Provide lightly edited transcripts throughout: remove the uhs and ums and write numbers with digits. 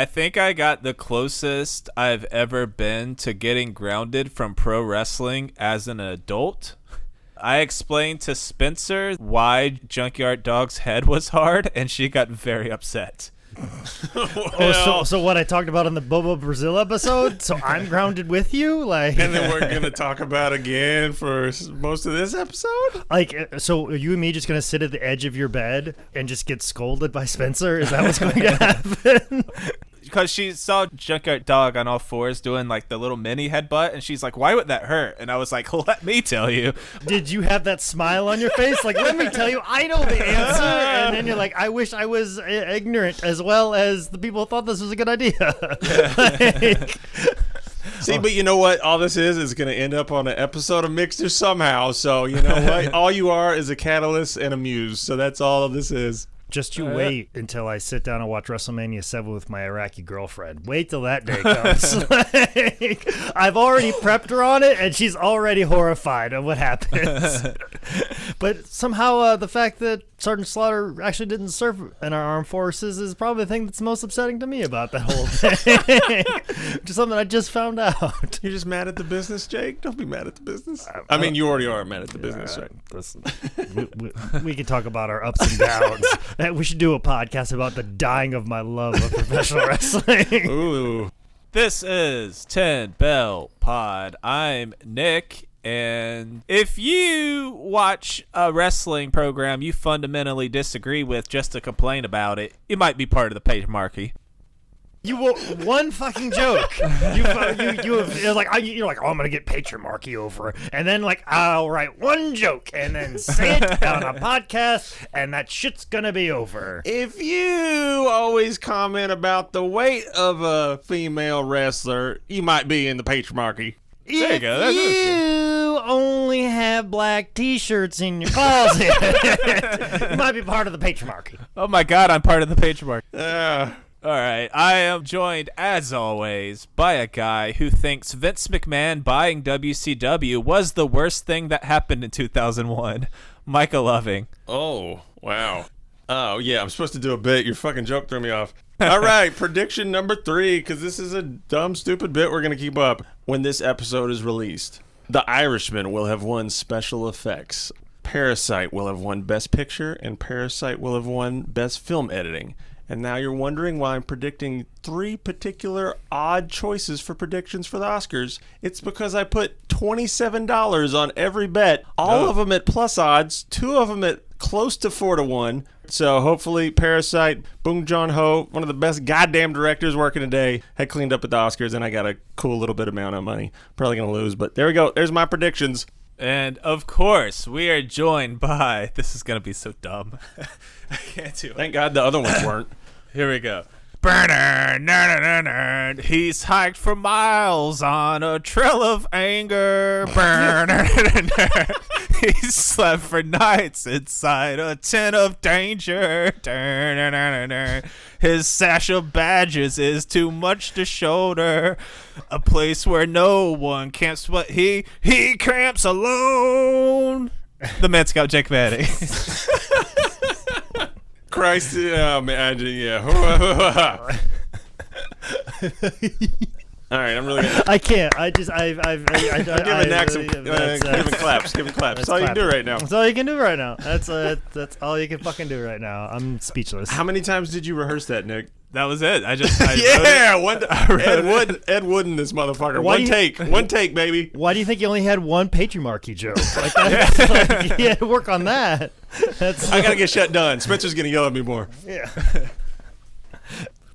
I think I got the closest I've ever been to getting grounded from pro wrestling as an adult. I explained to Spencer why Junkyard Dog's head was hard, and she got very upset. So what I talked about in the Bobo Brazil episode? So I'm grounded with you? Like, and then we're going to talk about again for most of this episode? Like, so are you and me just going to sit at the edge of your bed and just get scolded by Spencer? Is that what's going to happen? Because she saw Junkyard Dog on all fours doing like the little mini headbutt, and she's like, why would that hurt? And I was like, let me tell you. Did you have that smile on your face? Like, let me tell you, I know the answer. And then you're like, I wish I was ignorant as well as the people who thought this was a good idea. Like, see, but you know what? All this is going to end up on an episode of Mixer somehow. So, you know what? All you are is a catalyst and a muse. So that's all this is. Just you wait until I sit down and watch WrestleMania 7 with my Iraqi girlfriend. Wait till that day comes. Like, I've already prepped her on it, and she's already horrified of what happens. But somehow the fact that Sergeant Slaughter actually didn't serve in our armed forces is probably the thing that's most upsetting to me about that whole thing. Just something I just found out. You're just mad at the business, Jake? Don't be mad at the business. I mean, you already are mad at the business, right? Listen, we can talk about our ups and downs. We should do a podcast about the dying of my love of professional wrestling. Ooh. This is 10 Bell Pod. I'm Nick, and if you watch a wrestling program you fundamentally disagree with just to complain about it, you might be part of the patriarchy. You will one fucking joke. You're like, oh, I'm gonna get patriarchy over, and then like, I'll write one joke and then say it on a podcast, and that shit's gonna be over. If you always comment about the weight of a female wrestler, you might be in the patriarchy. There you go. If you only have black T-shirts in your closet, you might be part of the patriarchy. Oh my God, I'm part of the patriarchy. All right, I am joined, as always, by a guy who thinks Vince McMahon buying WCW was the worst thing that happened in 2001. Micah Loving. Oh, wow. Oh, yeah, I'm supposed to do a bit. Your fucking joke threw me off. All right, prediction number 3, because this is a dumb, stupid bit we're going to keep up. When this episode is released, The Irishman will have won special effects. Parasite will have won Best Picture, and Parasite will have won Best Film Editing. And now you're wondering why I'm predicting 3 particular odd choices for predictions for the Oscars. It's because I put $27 on every bet, all of them at plus odds, 2 of them at close to 4-1. So hopefully Parasite, Bong Joon-ho, one of the best goddamn directors working today, had cleaned up at the Oscars, and I got a cool little bit amount of money. Probably going to lose, but there we go. There's my predictions. And, of course, we are joined by... This is going to be so dumb. I can't do it. Thank God the other ones weren't. Here we go. He's hiked for miles on a trail of anger. He slept for nights inside a tent of danger. His sash of badges is too much to shoulder. A place where no one camps, but he cramps alone. The Man Scout Jake Manning. Christ, imagine, yeah. All right, I'm really gonna... I can't. I've give it claps. Give it claps. That's all you can do right now. That's all you can do right now. That's all you can fucking do right now. I'm speechless. How many times did you rehearse that, Nick? That was it. I Ed Wooden, this motherfucker. One take, baby. Why do you think you only had one patriarchy joke? Like that? Like, you had to work on that. I gotta get shut down. Spencer's gonna yell at me more. Yeah.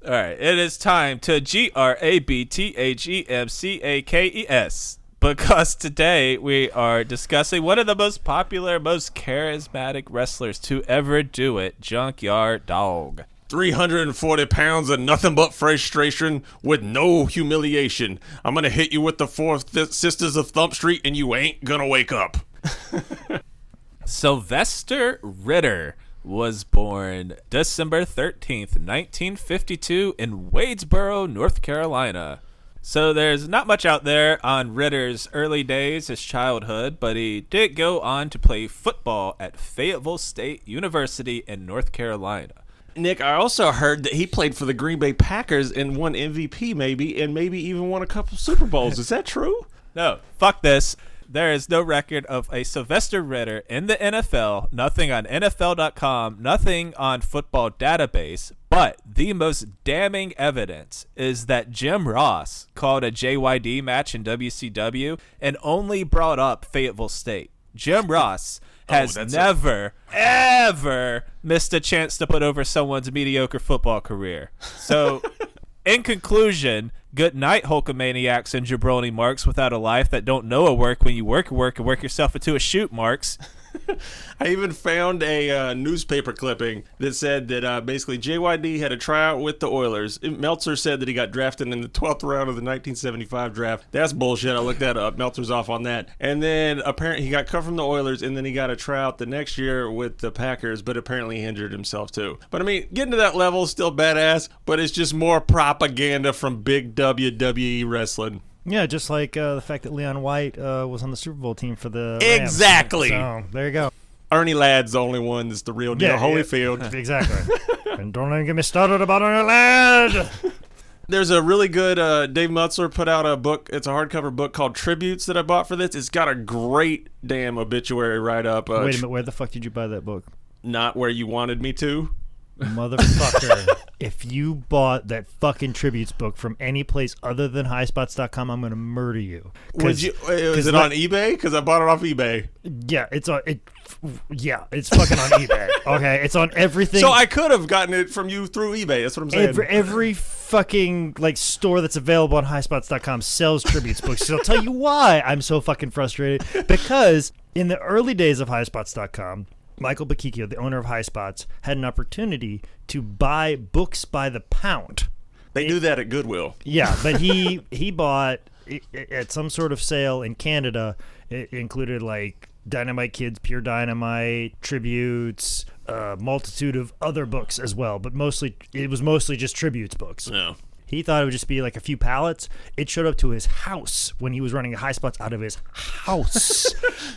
All right, it is time to GRABTHEMCAKES, because today we are discussing one of the most popular, most charismatic wrestlers to ever do it, Junkyard Dog. 340 pounds of nothing but frustration with no humiliation. I'm gonna hit you with the 4 Sisters of Thump Street and you ain't gonna wake up. Sylvester Ritter was born December 13th, 1952 in Wadesboro, North Carolina. So there's not much out there on Ritter's early days, his childhood, but he did go on to play football at Fayetteville State University in North Carolina. Nick, I also heard that he played for the Green Bay Packers and won MVP maybe, and maybe even won a couple Super Bowls. Is that true? No, fuck this. There is no record of a Sylvester Ritter in the NFL, nothing on NFL.com, nothing on Football Database, but the most damning evidence is that Jim Ross called a JYD match in WCW and only brought up Fayetteville State. Jim Ross has never, ever missed a chance to put over someone's mediocre football career. So, in conclusion, good night, Hulkamaniacs and jabroni marks without a life that don't know a work when you work and work yourself into a shoot, marks. I even found a newspaper clipping that said that basically JYD had a tryout with the Oilers. Meltzer said that he got drafted in the 12th round of the 1975 draft. That's bullshit. I looked that up. Meltzer's off on that. And then apparently he got cut from the Oilers, and then he got a tryout the next year with the Packers, but apparently he injured himself too. But I mean, getting to that level is still badass, but it's just more propaganda from big WWE wrestling. Yeah, just like the fact that Leon White was on the Super Bowl team for the Rams. Exactly. So, there you go. Ernie Ladd's the only one that's the real deal. Yeah, Holyfield. Exactly. And don't even get me started about Ernie Ladd. There's a really good, Dave Meltzer put out a book. It's a hardcover book called Tributes that I bought for this. It's got a great damn obituary write-up. Wait a minute, where the fuck did you buy that book? Not where you wanted me to. Motherfucker. If you bought that fucking tributes book from any place other than highspots.com, I'm going to murder you. Is it on eBay? Because I bought it off eBay. Yeah, it's fucking on eBay. Okay, it's on everything. So I could have gotten it from you through eBay. That's what I'm saying. Every fucking store that's available on highspots.com sells tributes books. So I'll tell you why I'm so fucking frustrated. Because in the early days of highspots.com, Michael Bakikio, the owner of High Spots, had an opportunity to buy books by the pound. They do that at Goodwill. Yeah, but he bought at some sort of sale in Canada. It included like Dynamite Kids, Pure Dynamite, tributes, a multitude of other books as well. But it was mostly just tributes books. Yeah. He thought it would just be like a few pallets. It showed up to his house when he was running High Spots out of his house.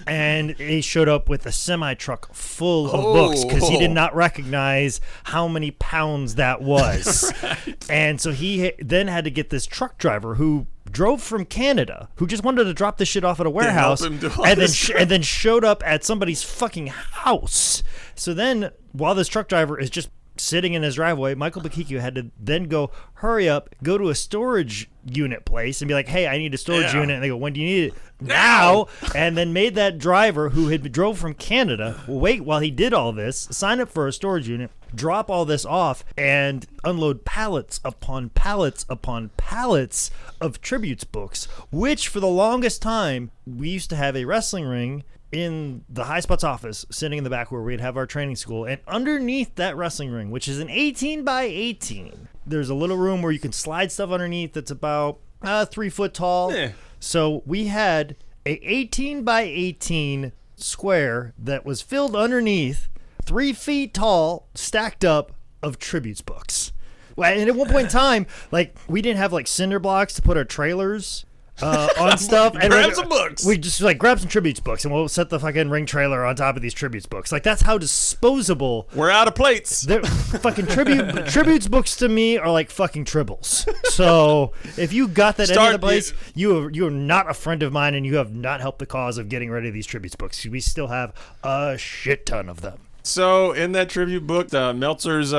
And he showed up with a semi-truck full of books because he did not recognize how many pounds that was. Right. And so he then had to get this truck driver who drove from Canada, who just wanted to drop this shit off at a warehouse, and then showed up at somebody's fucking house. So then, while this truck driver is just sitting in his driveway, Michael Bakikio had to then hurry up, go to a storage unit place and be like, hey, I need a storage unit. And they go, when do you need it? Now. And then made that driver who had drove from Canada wait while he did all this, sign up for a storage unit, drop all this off, and unload pallets upon pallets upon pallets of tributes books, which for the longest time, we used to have a wrestling ring in the High Spots office, sitting in the back where we'd have our training school, and underneath that wrestling ring, which is an 18 by 18, there's a little room where you can slide stuff underneath that's about 3 foot tall. Yeah. So we had a 18 by 18 square that was filled underneath, 3 feet tall, stacked up of tributes books. And at one point in time, like, we didn't have like cinder blocks to put our trailers on stuff, and grab some books. We just like grab some tributes books, and we'll set the fucking ring trailer on top of these tributes books. Like, that's how disposable. We're out of plates. Fucking tributes books to me are like fucking tribbles. So if you got that any other place, you are not a friend of mine, and you have not helped the cause of getting rid of these tributes books. We still have a shit ton of them. So in that tribute book, Meltzer's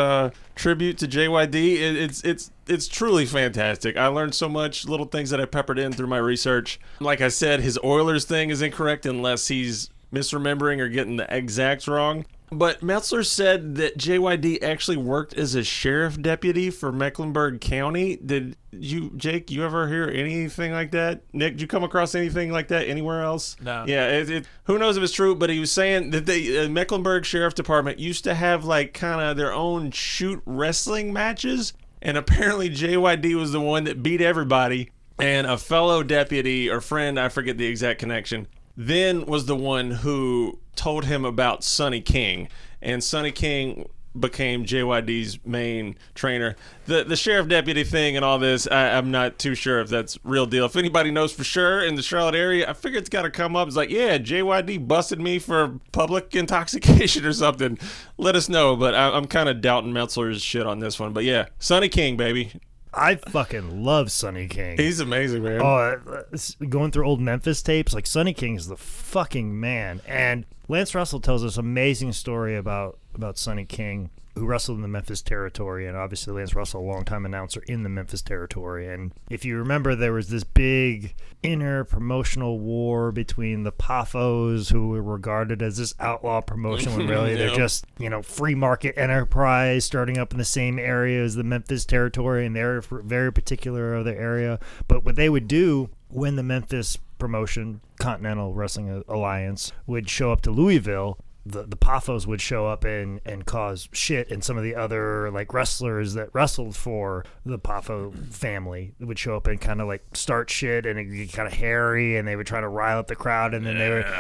tribute to JYD, it's truly fantastic. I learned so much little things that I peppered in through my research. Like I said, his Oilers thing is incorrect unless he's misremembering or getting the exacts wrong. But Meltzer said that JYD actually worked as a sheriff deputy for Mecklenburg County. Did you, Jake, you ever hear anything like that? Nick, did you come across anything like that anywhere else? No. Yeah, who knows if it's true, but he was saying that the Mecklenburg Sheriff Department used to have like kind of their own shoot wrestling matches, and apparently JYD was the one that beat everybody, and a fellow deputy or friend, I forget the exact connection, then was the one who told him about Sonny King. And Sonny King became JYD's main trainer. The sheriff deputy thing and all this, I'm not too sure if that's real deal. If anybody knows for sure in the Charlotte area, I figure it's got to come up. It's like, yeah, JYD busted me for public intoxication or something. Let us know. But I'm kind of doubting Meltzer's shit on this one. But yeah, Sonny King, baby. I fucking love Sonny King. He's amazing, man. Oh, going through old Memphis tapes, like Sonny King is the fucking man. And Lance Russell tells us an amazing story about Sonny King, who wrestled in the Memphis territory, and obviously Lance Russell, a longtime announcer in the Memphis territory. And if you remember, there was this big inner promotional war between the Paphos, who were regarded as this outlaw promotion when really they're just, free market enterprise starting up in the same area as the Memphis territory, and they're very particular of their area. But what they would do when the Memphis promotion, Continental Wrestling Alliance, would show up to Louisville, the Paphos would show up and cause shit, and some of the other like wrestlers that wrestled for the Papho family would show up and kind of like start shit, and it'd get kind of hairy, and they would try to rile up the crowd, and then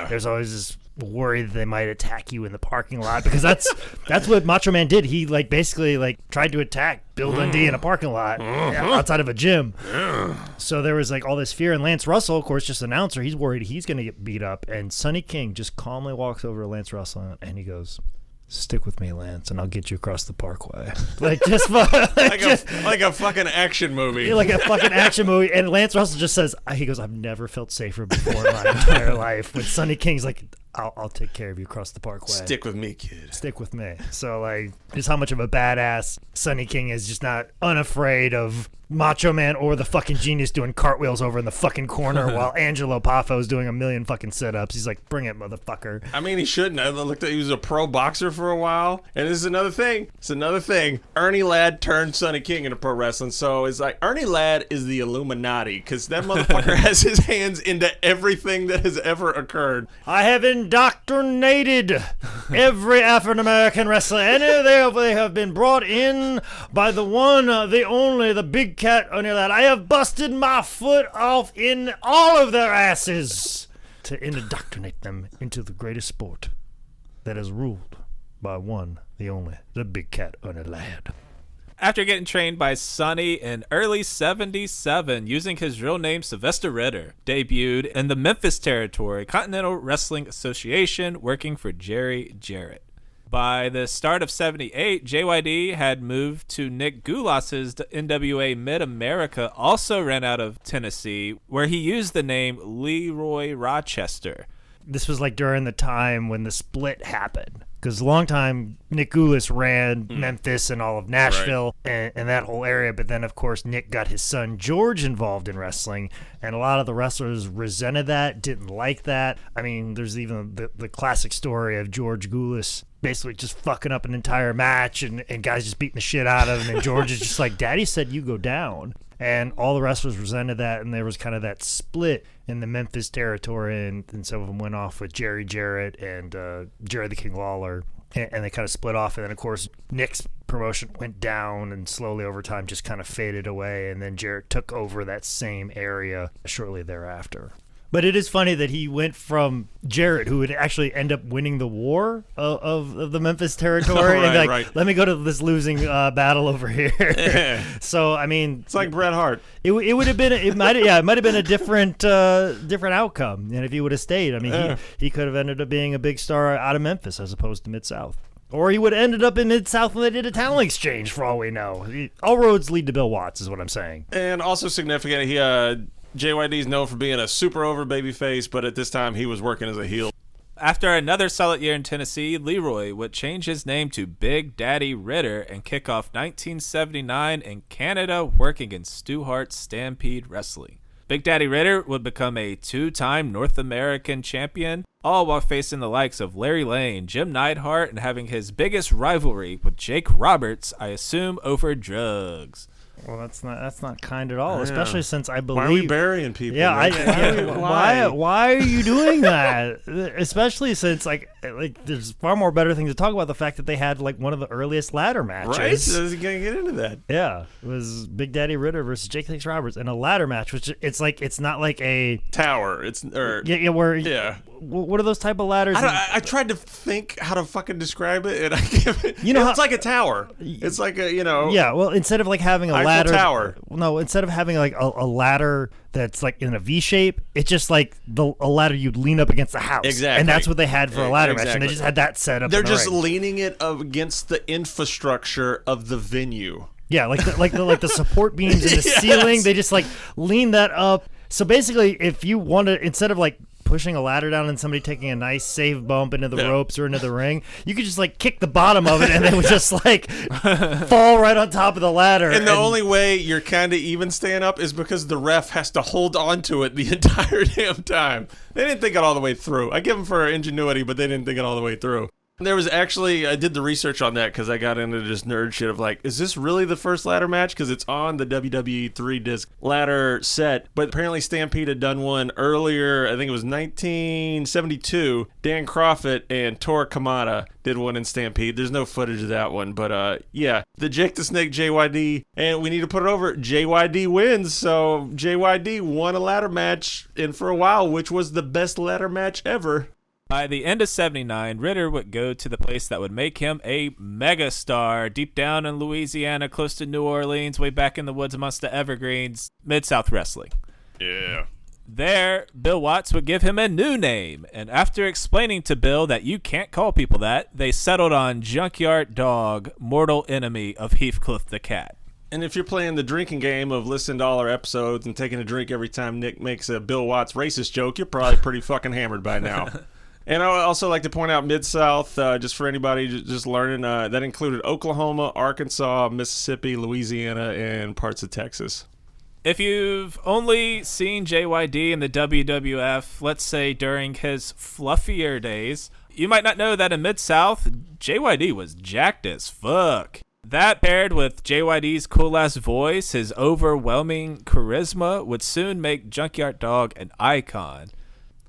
there's always this worry that they might attack you in the parking lot, because that's what Macho Man did. He basically tried to attack Bill Dundee in a parking lot outside of a gym. So there was all this fear, and Lance Russell, of course, just announcer, he's worried he's going to get beat up, and Sonny King just calmly walks over to Lance Russell and he goes, "Stick with me, Lance, and I'll get you across the parkway." Like a fucking action movie. Like a fucking action movie. And Lance Russell just says, he goes, "I've never felt safer before in my entire life." When Sonny King's like, I'll take care of you across the parkway. Stick with me, kid. Stick with me. So just how much of a badass Sonny King is, just not unafraid of Macho Man or the fucking Genius doing cartwheels over in the fucking corner while Angelo Paffo's doing a million fucking sit-ups. He's like, "Bring it, motherfucker." I mean, he shouldn't. I looked at, he was a pro boxer for a while, and this is another thing. Ernie Ladd turned Sonny King into pro wrestling, so it's like Ernie Ladd is the Illuminati, because that motherfucker has his hands into everything that has ever occurred. I have indoctrinated every African-American wrestler. Any they have been brought in by the one, the only, the big cat Ernie Ladd. I have busted my foot off in all of their asses to indoctrinate them into the greatest sport that is ruled by one, the only, the big cat Ernie Ladd. After getting trained by Sonny in early 77, using his real name Sylvester Ritter, debuted in the Memphis territory, Continental Wrestling Association, working for Jerry Jarrett. By the start of 78, JYD had moved to Nick Goulas's NWA Mid-America, also ran out of Tennessee, where he used the name Leroy Rochester. This was during the time when the split happened. Because a long time, Nick Goulas ran Memphis and all of Nashville and that whole area. But then, of course, Nick got his son George involved in wrestling. And a lot of the wrestlers resented that, didn't like that. I mean, there's even the classic story of George Goulas basically just fucking up an entire match and guys just beating the shit out of him. And George is just like, "Daddy said you go down." And all the wrestlers resented that, and there was kind of that split in the Memphis territory, and some of them went off with Jerry Jarrett and Jerry the King Lawler, and they kind of split off. And then, of course, Nick's promotion went down and slowly over time just kind of faded away, and then Jarrett took over that same area shortly thereafter. But it is funny that he went from Jarrett, who would actually end up winning the war of the Memphis territory, and let me go to this losing battle over here. So I mean, it's like Bret Hart. It would have been it might have been a different outcome, and if he would have stayed, I mean, he could have ended up being a big star out of Memphis as opposed to Mid-South. Or he would have ended up in Mid-South when they did a talent exchange, for all we know. All roads lead to Bill Watts, is what I'm saying. And also significant, JYD's known for being a super over babyface, but at this time he was working as a heel. After another solid year in Tennessee, Leroy would change his name to Big Daddy Ritter and kick off 1979 in Canada, working in Stu Hart's Stampede Wrestling. Big Daddy Ritter would become a two-time North American champion, all while facing the likes of Larry Lane, Jim Neidhart, and having his biggest rivalry with Jake Roberts, I assume over drugs. Well, that's not kind at all, especially since I believe. Why are we burying people? Yeah, why are you doing that? Especially since there's far more better things to talk about. The fact that they had one of the earliest ladder matches. Right, so I was gonna get into that. Yeah, it was Big Daddy Ritter versus Jake Roberts in a ladder match, which it's not like a tower. what are those type of ladders? I tried to think how to fucking describe it, and I can't. It's like a tower. It's like a Yeah, well, instead of like having a Eiffel ladder, Tower. No, instead of having like a ladder that's like in a V shape, it's just like a ladder you'd lean up against the house. Exactly, and that's what they had for a ladder match, and they just had that set up. They're in the just ring. leaning it up against the infrastructure of the venue. Yeah, like the support beams in the ceiling, they just like lean that up. So basically, if you want to, instead of like pushing a ladder down and somebody taking a nice safe bump into the ropes or into the ring, you could just like kick the bottom of it and they would just like fall right on top of the ladder. And the only way you're kind of even staying up is because the ref has to hold on to it the entire damn time. They didn't think it all the way through. I give them for ingenuity, but they didn't think it all the way through. There was actually, I did the research on that because I got into just nerd shit of like, is this really the first ladder match? Because it's on the WWE 3-disc ladder set. But apparently Stampede had done one earlier, I think it was 1972. Dan Crawford and Tor Kamada did one in Stampede. There's no footage of that one. But yeah, the Jake the Snake JYD, and we need to put it over, JYD wins. So JYD won a ladder match in for a while, which was the best ladder match ever. By the end of 79, Ritter would go to the place that would make him a megastar deep down in Louisiana, close to New Orleans, way back in the woods amongst the evergreens, Mid-South Wrestling. Yeah. There, Bill Watts would give him a new name, and after explaining to Bill that you can't call people that, they settled on Junkyard Dog, mortal enemy of Heathcliff the Cat. And if you're playing the drinking game of listening to all our episodes and taking a drink every time Nick makes a Bill Watts racist joke, you're probably pretty fucking hammered by now. And I would also like to point out Mid-South, just for anybody just learning, that included Oklahoma, Arkansas, Mississippi, Louisiana, and parts of Texas. If you've only seen JYD in the WWF, let's say during his fluffier days, you might not know that in Mid-South, JYD was jacked as fuck. That paired with JYD's cool-ass voice, his overwhelming charisma, would soon make Junkyard Dog an icon.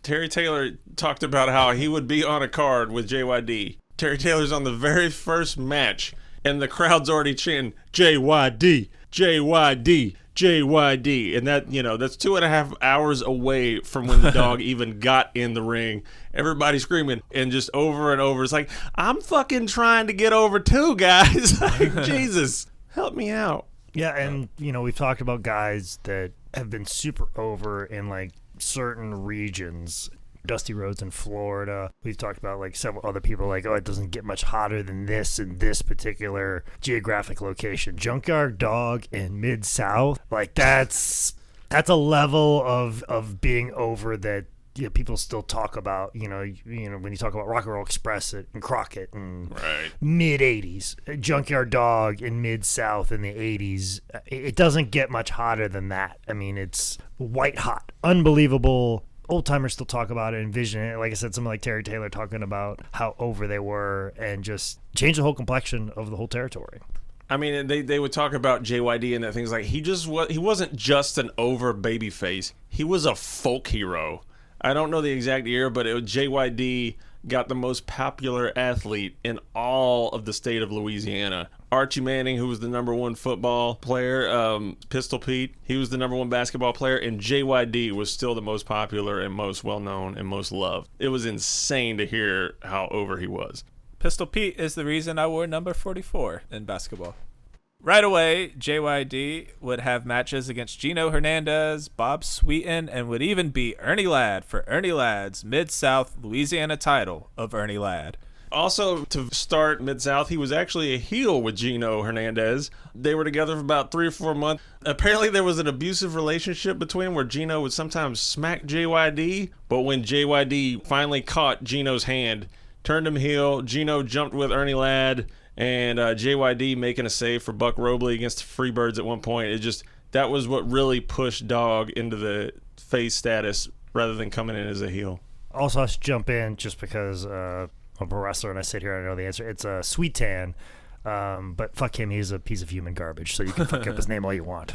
Terry Taylor talked about how he would be on a card with JYD. Terry Taylor's on the very first match, and the crowd's already chanting, JYD, JYD, JYD. And that, that's 2.5 hours away from when the dog even got in the ring. Everybody screaming, and just over and over. It's like, I'm fucking trying to get over too, guys. Like, Jesus, help me out. Yeah, and, we've talked about guys that have been super over in, like, certain regions. Dusty Rhodes in Florida. We've talked about like several other people like, it doesn't get much hotter than this in this particular geographic location. Junkyard Dog in Mid-South, like that's a level of being over that people still talk about, when you talk about Rock and Roll Express and Crockett and mid-'80s, Junkyard Dog in Mid-South in the 80s, it doesn't get much hotter than that. I mean, it's white hot, unbelievable. Old-timers still talk about it, envision it. Like I said, someone like Terry Taylor talking about how over they were and just change the whole complexion of the whole territory. I mean, they would talk about JYD and that things like he wasn't just an over babyface. He was a folk hero. I don't know the exact year, but JYD got the most popular athlete in all of the state of Louisiana. Archie Manning, who was the number one football player, Pistol Pete, he was the number one basketball player, and JYD was still the most popular and most well-known and most loved. It was insane to hear how over he was. Pistol Pete is the reason I wore number 44 in basketball. Right away, JYD would have matches against Gino Hernandez, Bob Sweeten, and would even beat Ernie Ladd for Ernie Ladd's Mid-South Louisiana title of Ernie Ladd. Also, to start Mid-South, he was actually a heel with Gino Hernandez. They were together for about 3 or 4 months. Apparently, there was an abusive relationship between them where Gino would sometimes smack JYD, but when JYD finally caught Gino's hand, turned him heel, Gino jumped with Ernie Ladd, and JYD making a save for Buck Robley against the Freebirds at one point. That was what really pushed Dog into the face status rather than coming in as a heel. Also, I should jump in just because I'm a wrestler and I sit here and I know the answer. It's Sweet Tan, but fuck him. He's a piece of human garbage, so you can fuck up his name all you want.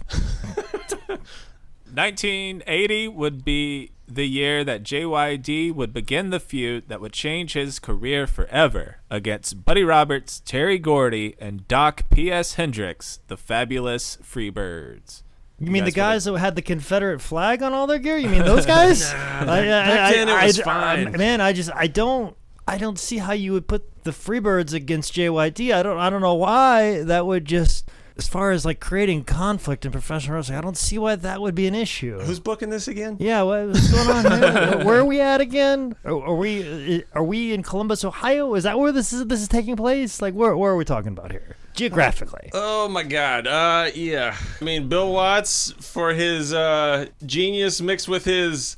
1980 would be the year that JYD would begin the feud that would change his career forever against Buddy Roberts, Terry Gordy, and Doc P.S. Hendricks, the Fabulous Freebirds. You mean the guys that had the Confederate flag on all their gear? You mean those guys? Back then it was fine. Man, I don't see how you would put the Freebirds against JYD. I don't know why that would just, as far as like creating conflict in professional wrestling, I don't see why that would be an issue. Who's booking this again? Yeah, what's going on here? Where are we at again? Are we in Columbus, Ohio? Is that where this is taking place? Like, where are we talking about here? Geographically. Oh my God. Yeah. I mean, Bill Watts, for his genius mixed with his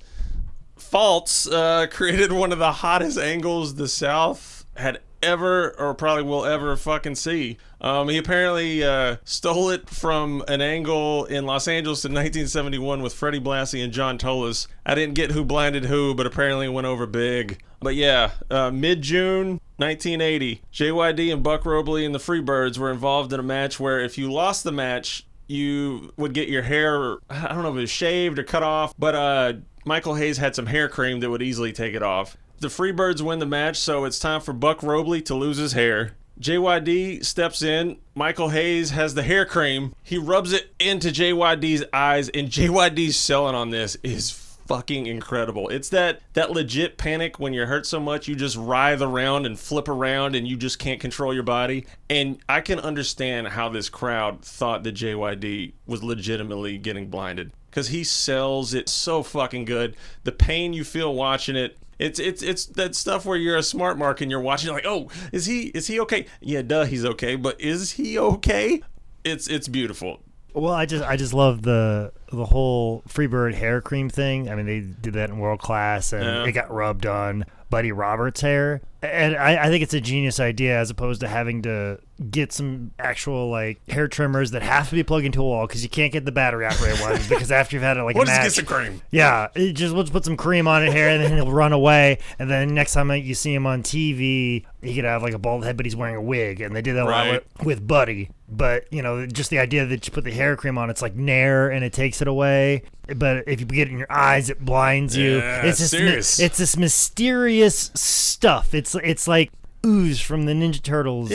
faults, created one of the hottest angles the South had ever, or probably will ever fucking see. He apparently stole it from an angle in Los Angeles in 1971 with Freddie Blassie and John Tolos. I didn't get who blinded who, but apparently it went over big. But yeah, mid-June 1980, JYD and Buck Robley and the Freebirds were involved in a match where if you lost the match, you would get your hair, I don't know if it was shaved or cut off, but Michael Hayes had some hair cream that would easily take it off. The Freebirds win the match, so it's time for Buck Robley to lose his hair. JYD steps in. Michael Hayes has the hair cream. He rubs it into JYD's eyes, and JYD's selling on this is fucking incredible. It's that legit panic when you're hurt so much you just writhe around and flip around and you just can't control your body. And I can understand how this crowd thought that JYD was legitimately getting blinded, because he sells it so fucking good. The pain you feel watching it. It's that stuff where you're a smart mark and you're watching like, oh, is he okay? Yeah, duh, he's okay, but is he okay? It's beautiful. Well, I just love the whole Freebird hair cream thing. I mean, they did that in World Class, and it got rubbed on Buddy Roberts' hair. And I think it's a genius idea, as opposed to having to get some actual like hair trimmers that have to be plugged into a wall, because you can't get the battery operated ones, because after you've had it like a match, just get some cream. Yeah, let's put some cream on it here, and then he'll run away. And then next time you see him on TV, he could have like a bald head, but he's wearing a wig. And they did that a lot with Buddy. But you know, just the idea that you put the hair cream on, it's like Nair, and it takes it away. But if you get it in your eyes, it blinds you. Yeah, it's just serious. It's this mysterious stuff. It's like ooze from the Ninja Turtles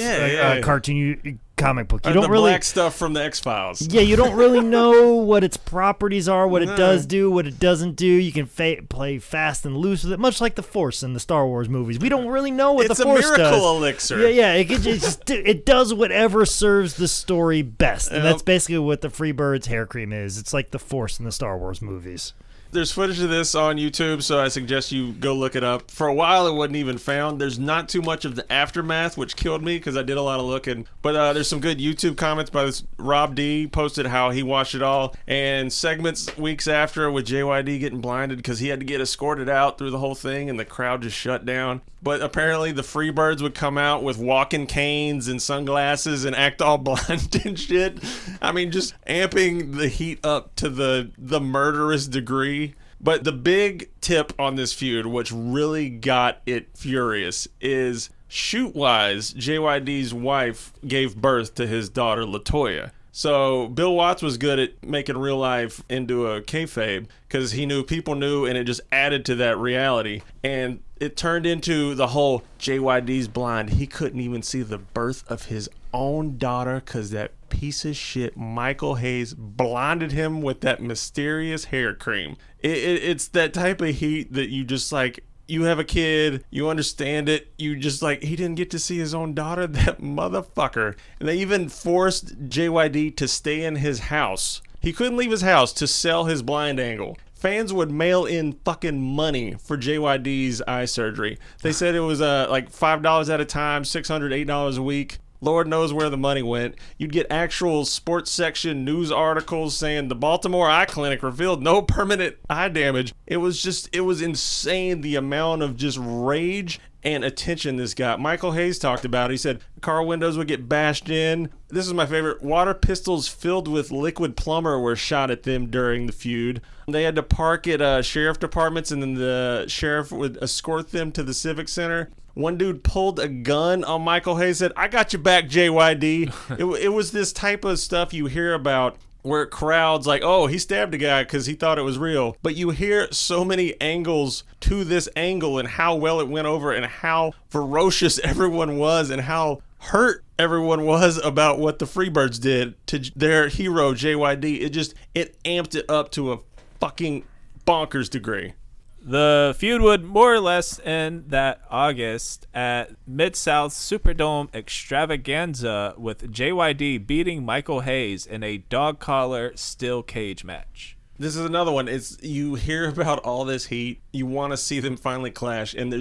cartoon comic book. You don't really black stuff from the X-Files. Yeah, you don't really know what its properties are, what it does do, what it doesn't do. You can play fast and loose with it, much like the Force in the Star Wars movies. We don't really know what the Force does. It's a miracle elixir. Yeah. It does whatever serves the story best, and that's basically what the Freebirds hair cream is. It's like the Force in the Star Wars movies. There's footage of this on YouTube, so I suggest you go look it up. For a while, it wasn't even found. There's not too much of the aftermath, which killed me because I did a lot of looking. But there's some good YouTube comments by this Rob D. Posted how he watched it all, and segments weeks after with JYD getting blinded because he had to get escorted out through the whole thing, and the crowd just shut down. But apparently the Freebirds would come out with walking canes and sunglasses and act all blind and shit. I mean, just amping the heat up to the murderous degree. But the big tip on this feud, which really got it furious, is shoot-wise, JYD's wife gave birth to his daughter, LaToya. So Bill Watts was good at making real life into a kayfabe because he knew people knew, and it just added to that reality. And it turned into the whole JYD's blind. He couldn't even see the birth of his own daughter because that piece of shit Michael Hayes blinded him with that mysterious hair cream. It's that type of heat that you just like. You have a kid, you understand it, you just like, he didn't get to see his own daughter, that motherfucker. And they even forced JYD to stay in his house. He couldn't leave his house to sell his blind angle. Fans would mail in fucking money for JYD's eye surgery. They said it was like $5 at a time, $600, $8 a week. Lord knows where the money went. You'd get actual sports section news articles saying the Baltimore Eye Clinic revealed no permanent eye damage. It was insane the amount of just rage and attention this got. Michael Hayes talked about it. He said car windows would get bashed in. This is my favorite. Water pistols filled with liquid plumber were shot at them during the feud. They had to park at sheriff departments, and then the sheriff would escort them to the civic center. One dude pulled a gun on Michael Hayes, said, "I got your back, JYD." It was this type of stuff you hear about where crowds like, oh, he stabbed a guy because he thought it was real. But you hear so many angles to this angle and how well it went over and how ferocious everyone was and how hurt everyone was about what the Freebirds did to their hero JYD. It amped it up to a fucking bonkers degree. The feud would more or less end that August at Mid-South Superdome Extravaganza with JYD beating Michael Hayes in a dog collar steel cage match. This is another one. You hear about all this heat, you want to see them finally clash, and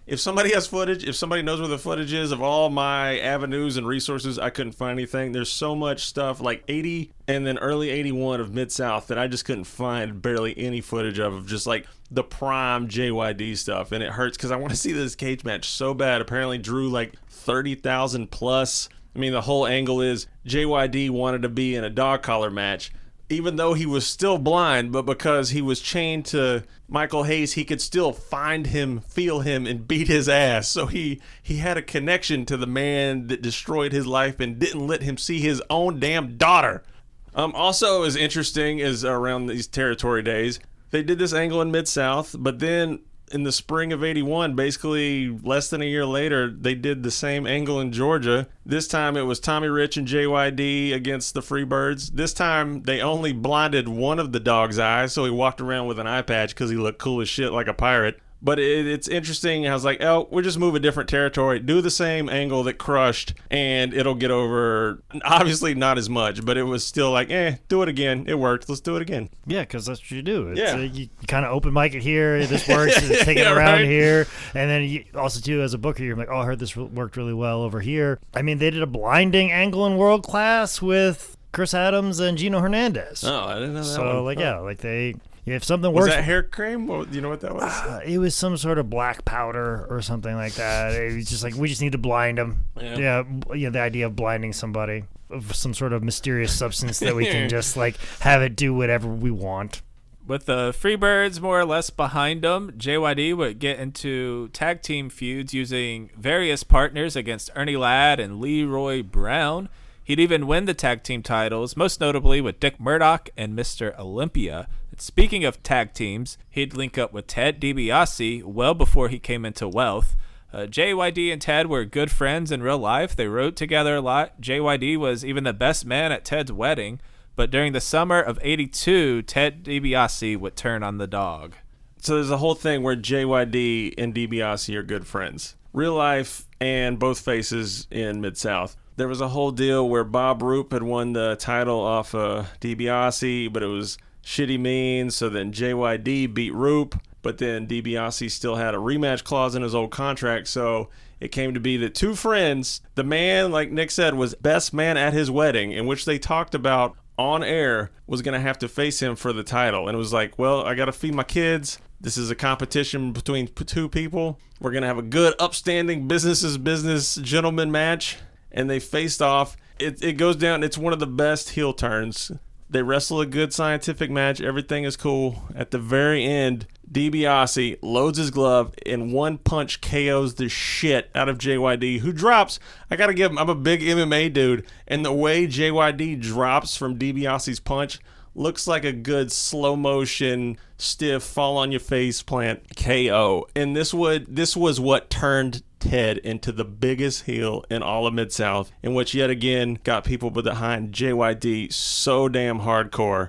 if somebody has footage, if somebody knows where the footage is of all my avenues and resources, I couldn't find anything. There's so much stuff like 80 and then early 81 of Mid-South that I just couldn't find barely any footage of just like the prime JYD stuff, and it hurts because I want to see this cage match so bad. Apparently drew like 30,000 plus. I mean, the whole angle is JYD wanted to be in a dog collar match, even though he was still blind, but because he was chained to Michael Hayes, he could still find him, feel him, and beat his ass. So he had a connection to the man that destroyed his life and didn't let him see his own damn daughter. Also, as interesting as around these territory days, they did this angle in Mid-South, but then in the spring of 81, basically less than a year later, they did the same angle in Georgia. This time it was Tommy Rich and JYD against the Freebirds. This time they only blinded one of the dog's eyes, so he walked around with an eye patch because he looked cool as shit like a pirate. But it's interesting. I was like, oh, we'll just move a different territory. Do the same angle that crushed, and it'll get over. Obviously not as much, but it was still like, do it again. It worked. Let's do it again. Yeah, because that's what you do. Yeah. You kind of open mic it here. This works. Take it around right. here. And then you also, too, as a booker, you're like, oh, I heard this worked really well over here. I mean, they did a blinding angle in World Class with Chris Adams and Gino Hernandez. Oh, I didn't know that So, one. if something Was works. that hair cream? Well, you know what that was? It was some sort of black powder or something like that. It was just like, we just need to blind them. Yeah. Yeah, the idea of blinding somebody of some sort of mysterious substance that we can just like have it do whatever we want. With the Freebirds more or less behind them, JYD would get into tag team feuds using various partners against Ernie Ladd and Leroy Brown. He'd even win the tag team titles, most notably with Dick Murdoch and Mr. Olympia. And speaking of tag teams, he'd link up with Ted DiBiase well before he came into wealth. JYD and Ted were good friends in real life. They rode together a lot. JYD was even the best man at Ted's wedding. But during the summer of 82, Ted DiBiase would turn on the dog. So there's a whole thing where JYD and DiBiase are good friends. Real life and both faces in Mid-South. There was a whole deal where Bob Roop had won the title off DiBiase, but it was shitty mean. So then JYD beat Roop, but then DiBiase still had a rematch clause in his old contract. So it came to be that two friends, the man, like Nick said, was best man at his wedding, in which they talked about on air, was going to have to face him for the title. And it was like, well, I got to feed my kids. This is a competition between two people. We're going to have a good, upstanding business gentleman match. And they faced off. It goes down. It's one of the best heel turns. They wrestle a good scientific match. Everything is cool. At the very end, DiBiase loads his glove and one punch KOs the shit out of JYD, who drops. I got to give him, I'm a big MMA dude, and the way JYD drops from DiBiase's punch looks like a good slow motion, stiff, fall on your face plant KO. And this was what turned Ted into the biggest heel in all of Mid-South, in which yet again got people behind JYD so damn hardcore.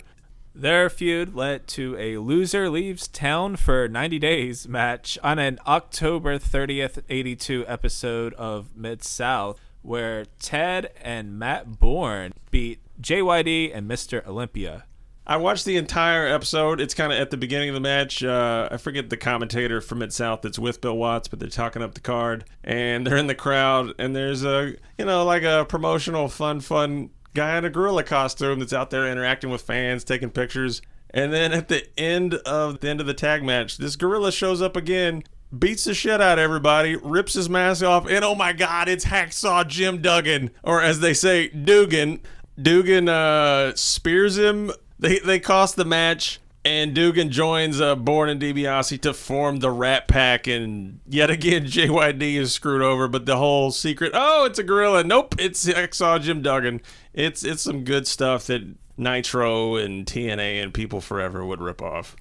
Their feud led to a loser leaves town for 90 days match on an October 30th, 82 episode of Mid-South, where Ted and Matt Bourne beat JYD and Mr. Olympia. I watched the entire episode. It's kind of at the beginning of the match. I forget the commentator from Mid-South that's with Bill Watts, but they're talking up the card. And they're in the crowd, and there's like a promotional fun guy in a gorilla costume that's out there interacting with fans, taking pictures. And then at the end of the tag match, this gorilla shows up again, beats the shit out of everybody, rips his mask off, and oh my God, it's Hacksaw Jim Duggan, or as they say, Dugan. Dugan spears him. They cost the match, and Dugan joins Bourne and DiBiase to form the Rat Pack, and yet again JYD is screwed over. But the whole secret, it's a gorilla. Nope, it's Hacksaw Jim Duggan. It's some good stuff that Nitro and TNA and People Forever would rip off.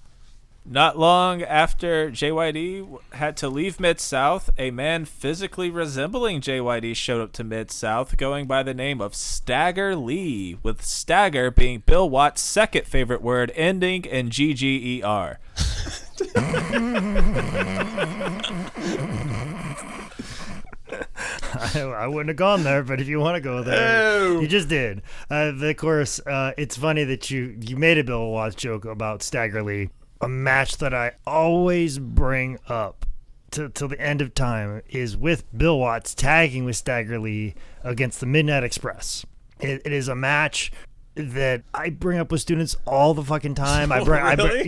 Not long after JYD had to leave Mid-South, a man physically resembling JYD showed up to Mid-South going by the name of Stagger Lee, with stagger being Bill Watts' second favorite word, ending in GGER. I wouldn't have gone there, but if you want to go there, you just did. Of course, it's funny that you made a Bill Watts joke about Stagger Lee. A match that I always bring up till the end of time is with Bill Watts tagging with Stagger Lee against the Midnight Express. It is a match that I bring up with students all the fucking time. Really?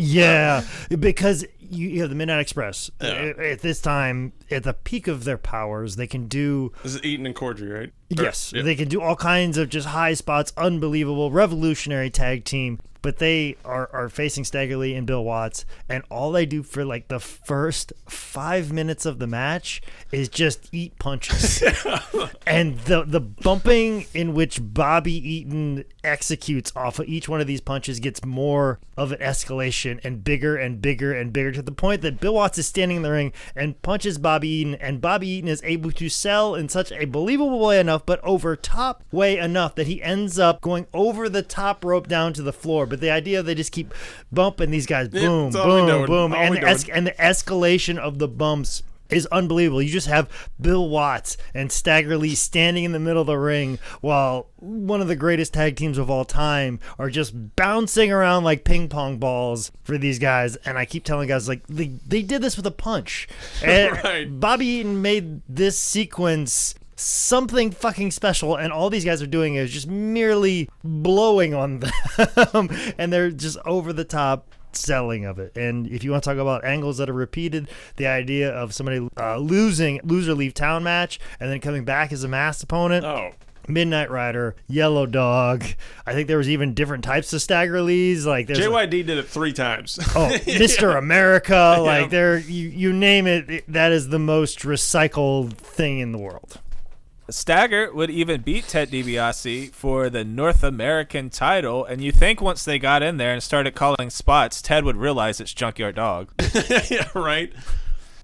Because you have the Midnight Express. At this time, at the peak of their powers, they can do... This is Eaton and Cordry, right? Yes. They can do all kinds of just high spots, unbelievable, revolutionary tag team. But they are facing Stagger Lee and Bill Watts, and all they do for like the first 5 minutes of the match is just eat punches. And the bumping in which Bobby Eaton executes off of each one of these punches gets more of an escalation and bigger and bigger and bigger, to the point that Bill Watts is standing in the ring and punches Bobby Eaton, and Bobby Eaton is able to sell in such a believable way enough, but over top way enough, that he ends up going over the top rope down to the floor. But the idea they just keep bumping these guys, boom, boom, boom, and the escalation of the bumps is unbelievable. You just have Bill Watts and Stagger Lee standing in the middle of the ring while one of the greatest tag teams of all time are just bouncing around like ping pong balls for these guys. And I keep telling guys, like, they did this with a punch. And Right. Bobby Eaton made this sequence something fucking special, and all these guys are doing is just merely blowing on them, and they're just over the top selling of it. And if you want to talk about angles that are repeated, the idea of somebody loser leave town match and then coming back as a masked opponent. Midnight Rider, Yellow Dog. I think there was even different types of Stagger Lees. Like JYD did it 3 times. Mr. America. Like you name it, that is the most recycled thing in the world. Stagger would even beat Ted DiBiase for the North American title, and you think once they got in there and started calling spots, Ted would realize it's Junkyard Dog. Yeah, right.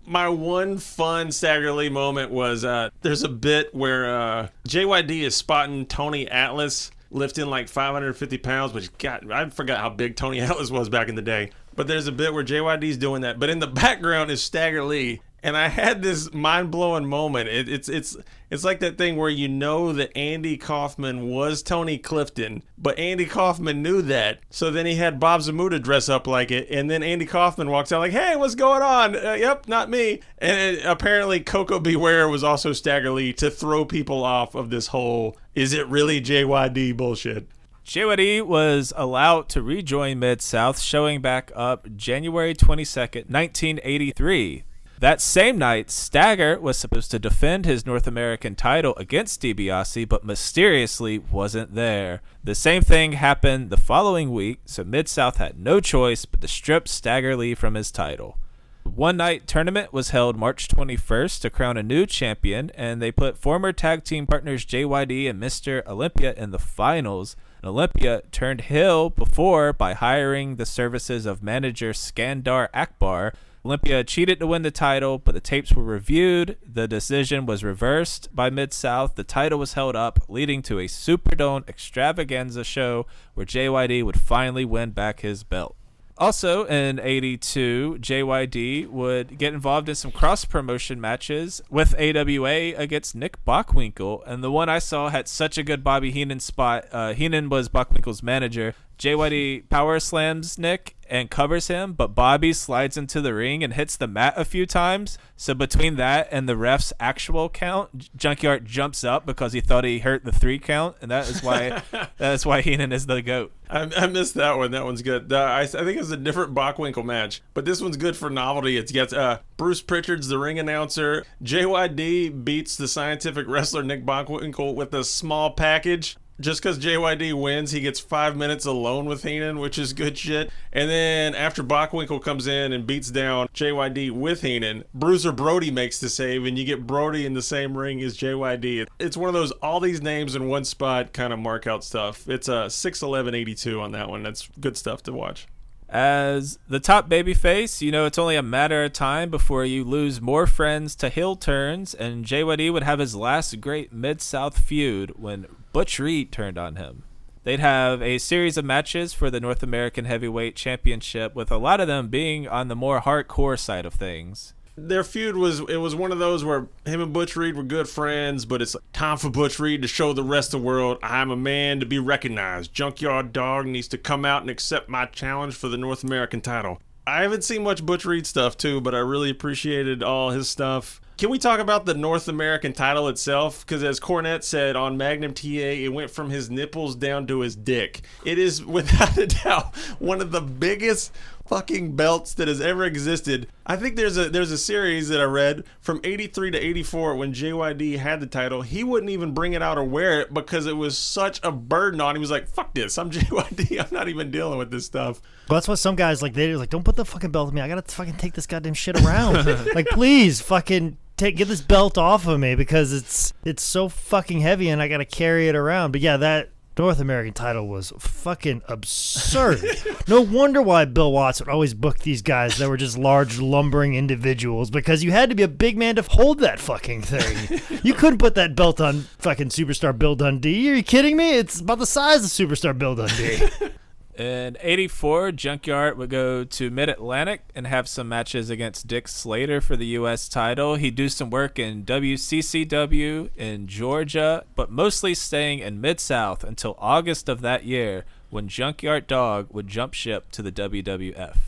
My one fun Stagger Lee moment was there's a bit where JYD is spotting Tony Atlas lifting like 550 pounds, which, God, I forgot how big Tony Atlas was back in the day. But there's a bit where JYD's doing that, but in the background is Stagger Lee. And I had this mind-blowing moment. It's like that thing where you know that Andy Kaufman was Tony Clifton, but Andy Kaufman knew that. So then he had Bob Zamuda dress up like it, and then Andy Kaufman walks out like, "Hey, what's going on?" Yep, not me. And apparently Coco Beware was also Stagger Lee to throw people off of this whole, is it really JYD bullshit. JYD was allowed to rejoin Mid-South, showing back up January 22nd, 1983. That same night, Stagger was supposed to defend his North American title against DiBiase, but mysteriously wasn't there. The same thing happened the following week, so Mid-South had no choice but to strip Stagger Lee from his title. The one-night tournament was held March 21st to crown a new champion, and they put former tag team partners JYD and Mr. Olympia in the finals. And Olympia turned heel before by hiring the services of manager Skandar Akbar. Olympia cheated to win the title, but the tapes were reviewed. The decision was reversed by Mid-South. The title was held up, leading to a Superdome extravaganza show where JYD would finally win back his belt. Also in 82, JYD would get involved in some cross-promotion matches with AWA against Nick Bockwinkel, and the one I saw had such a good Bobby Heenan spot. Heenan was Bockwinkel's manager. JYD power slams Nick and covers him, but Bobby slides into the ring and hits the mat a few times. So between that and the ref's actual count, Junkyard jumps up because he thought he hurt the 3 count, and that is why Heenan is the GOAT. I missed that one. That one's good. I think it's a different Bockwinkel match, but this one's good for novelty. It's got Bruce Pritchard's the ring announcer. JYD beats the scientific wrestler Nick Bockwinkel with a small package. Just because JYD wins, he gets 5 minutes alone with Heenan, which is good shit. And then after Bockwinkel comes in and beats down JYD with Heenan, Bruiser Brody makes the save, and you get Brody in the same ring as JYD. It's one of those all these names in one spot kind of mark out stuff. It's a 6/11/82 on that one. That's good stuff to watch. As the top babyface, it's only a matter of time before you lose more friends to heel turns, and JYD would have his last great Mid-South feud when Butch Reed turned on him. They'd have a series of matches for the North American Heavyweight Championship, with a lot of them being on the more hardcore side of things. Their feud was one of those where him and Butch Reed were good friends, but it's time for Butch Reed to show the rest of the world I'm a man to be recognized. Junkyard Dog needs to come out and accept my challenge for the North American title. I haven't seen much Butch Reed stuff too, but I really appreciated all his stuff. Can we talk about the North American title itself? Because as Cornette said on Magnum TA, it went from his nipples down to his dick. It is without a doubt one of the biggest fucking belts that has ever existed. I think there's a series that I read from 83 to 84 when JYD had the title. He wouldn't even bring it out or wear it because it was such a burden on him. He was like, fuck this, I'm JYD, I'm not even dealing with this stuff. Well, that's what some guys they're like, don't put the fucking belt on me. I gotta fucking take this goddamn shit around. Like, please fucking get this belt off of me because it's so fucking heavy and I gotta carry it around. But yeah, that North American title was fucking absurd. No wonder why Bill Watts would always book these guys that were just large, lumbering individuals, because you had to be a big man to hold that fucking thing. You couldn't put that belt on fucking Superstar Bill Dundee. Are you kidding me? It's about the size of Superstar Bill Dundee. In 84, Junkyard would go to Mid-Atlantic and have some matches against Dick Slater for the U.S. title. He'd do some work in WCCW in Georgia, but mostly staying in Mid-South until August of that year when Junkyard Dog would jump ship to the WWF.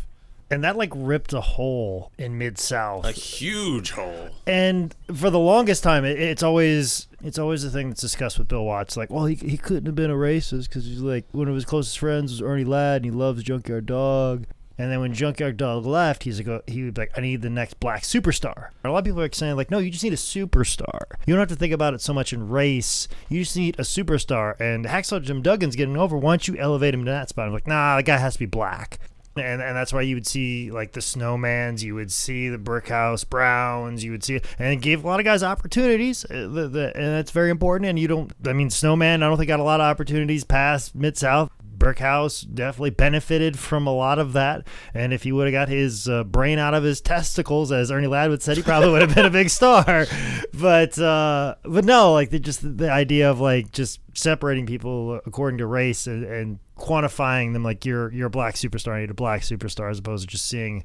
And that ripped a hole in Mid-South. A huge hole. And for the longest time, it's always the thing that's discussed with Bill Watts. Like, well, he couldn't have been a racist because he's like, one of his closest friends was Ernie Ladd and he loves Junkyard Dog. And then when Junkyard Dog left, he would be like, I need the next black superstar. And a lot of people are saying, like, no, you just need a superstar. You don't have to think about it so much in race. You just need a superstar. And Hacksaw Jim Duggan's getting over. Why don't you elevate him to that spot? I'm like, nah, the guy has to be black. And that's why you would see, like, the Snowmans, you would see the Brickhouse Browns, you would see, and it gave a lot of guys opportunities, and that's very important. And Snowman, I don't think got a lot of opportunities past Mid-South. Brickhouse definitely benefited from a lot of that, and if he would have got his brain out of his testicles, as Ernie Ladd would said, he probably would have been a big star. But no, like, the idea of, like, just separating people according to race and quantifying them, like, you're a black superstar, I need a black superstar, as opposed to just seeing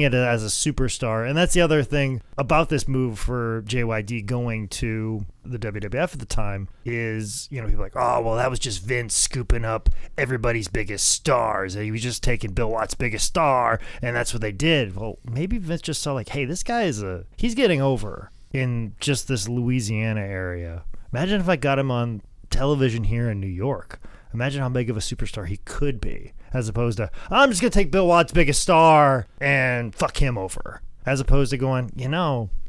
it as a superstar. And that's the other thing about this move for JYD going to the WWF at the time is, people are like, oh, well, that was just Vince scooping up everybody's biggest stars. He was just taking Bill Watts' biggest star, and that's what they did. Well, maybe Vince just saw, like, hey, this guy he's getting over in just this Louisiana area. Imagine if I got him on television here in New York. Imagine how big of a superstar he could be, as opposed to, I'm just going to take Bill Watts' biggest star and fuck him over. As opposed to going,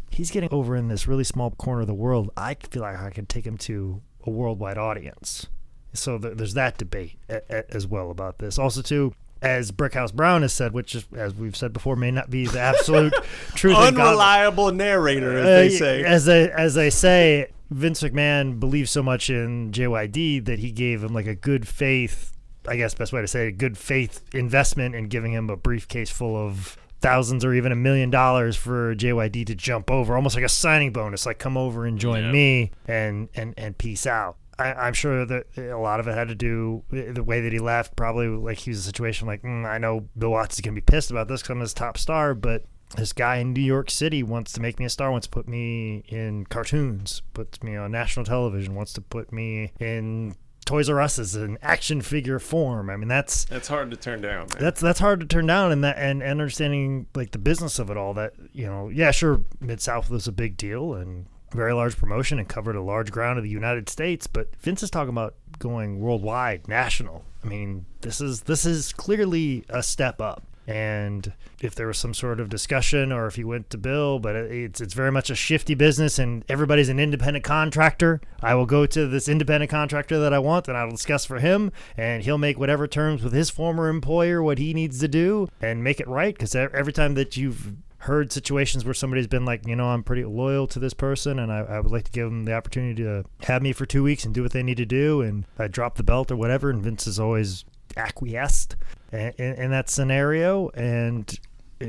he's getting over in this really small corner of the world. I feel like I could take him to a worldwide audience. So there's that debate as well about this. Also, too, as Brickhouse Brown has said, which, as we've said before, may not be the absolute truth. Unreliable narrator, as they say. As they say, Vince McMahon believes so much in JYD that he gave him, like, a good faith, I guess best way to say it, a good faith investment in giving him a briefcase full of thousands or even $1 million for JYD to jump over, almost like a signing bonus, like, come over and join me and peace out. I'm sure that a lot of it had to do the way that he left. Probably, like, he was in a situation like, I know Bill Watts is going to be pissed about this because I'm his top star, but this guy in New York City wants to make me a star, wants to put me in cartoons, puts me on national television, wants to put me in Toys R Us as an action figure form. I mean, that's hard to turn down, man. That's hard to turn down, and understanding, like, the business of it all. That, yeah, sure, Mid-South was a big deal and very large promotion and covered a large ground of the United States, but Vince is talking about going worldwide, national. I mean, this is clearly a step up. And if there was some sort of discussion, or if he went to Bill, but it's very much a shifty business, and everybody's an independent contractor. I will go to this independent contractor that I want, and I'll discuss for him, and he'll make whatever terms with his former employer what he needs to do and make it right. Because every time that you've heard situations where somebody's been like, I'm pretty loyal to this person, and I would like to give them the opportunity to have me for 2 weeks and do what they need to do, and I drop the belt or whatever, and Vince has always acquiesced. in that scenario. And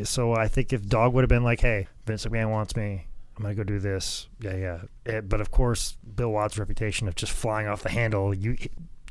so I think if Dog would have been like, hey, Vince McMahon wants me, I'm going to go do this. Yeah. But of course, Bill Watts' reputation of just flying off the handle,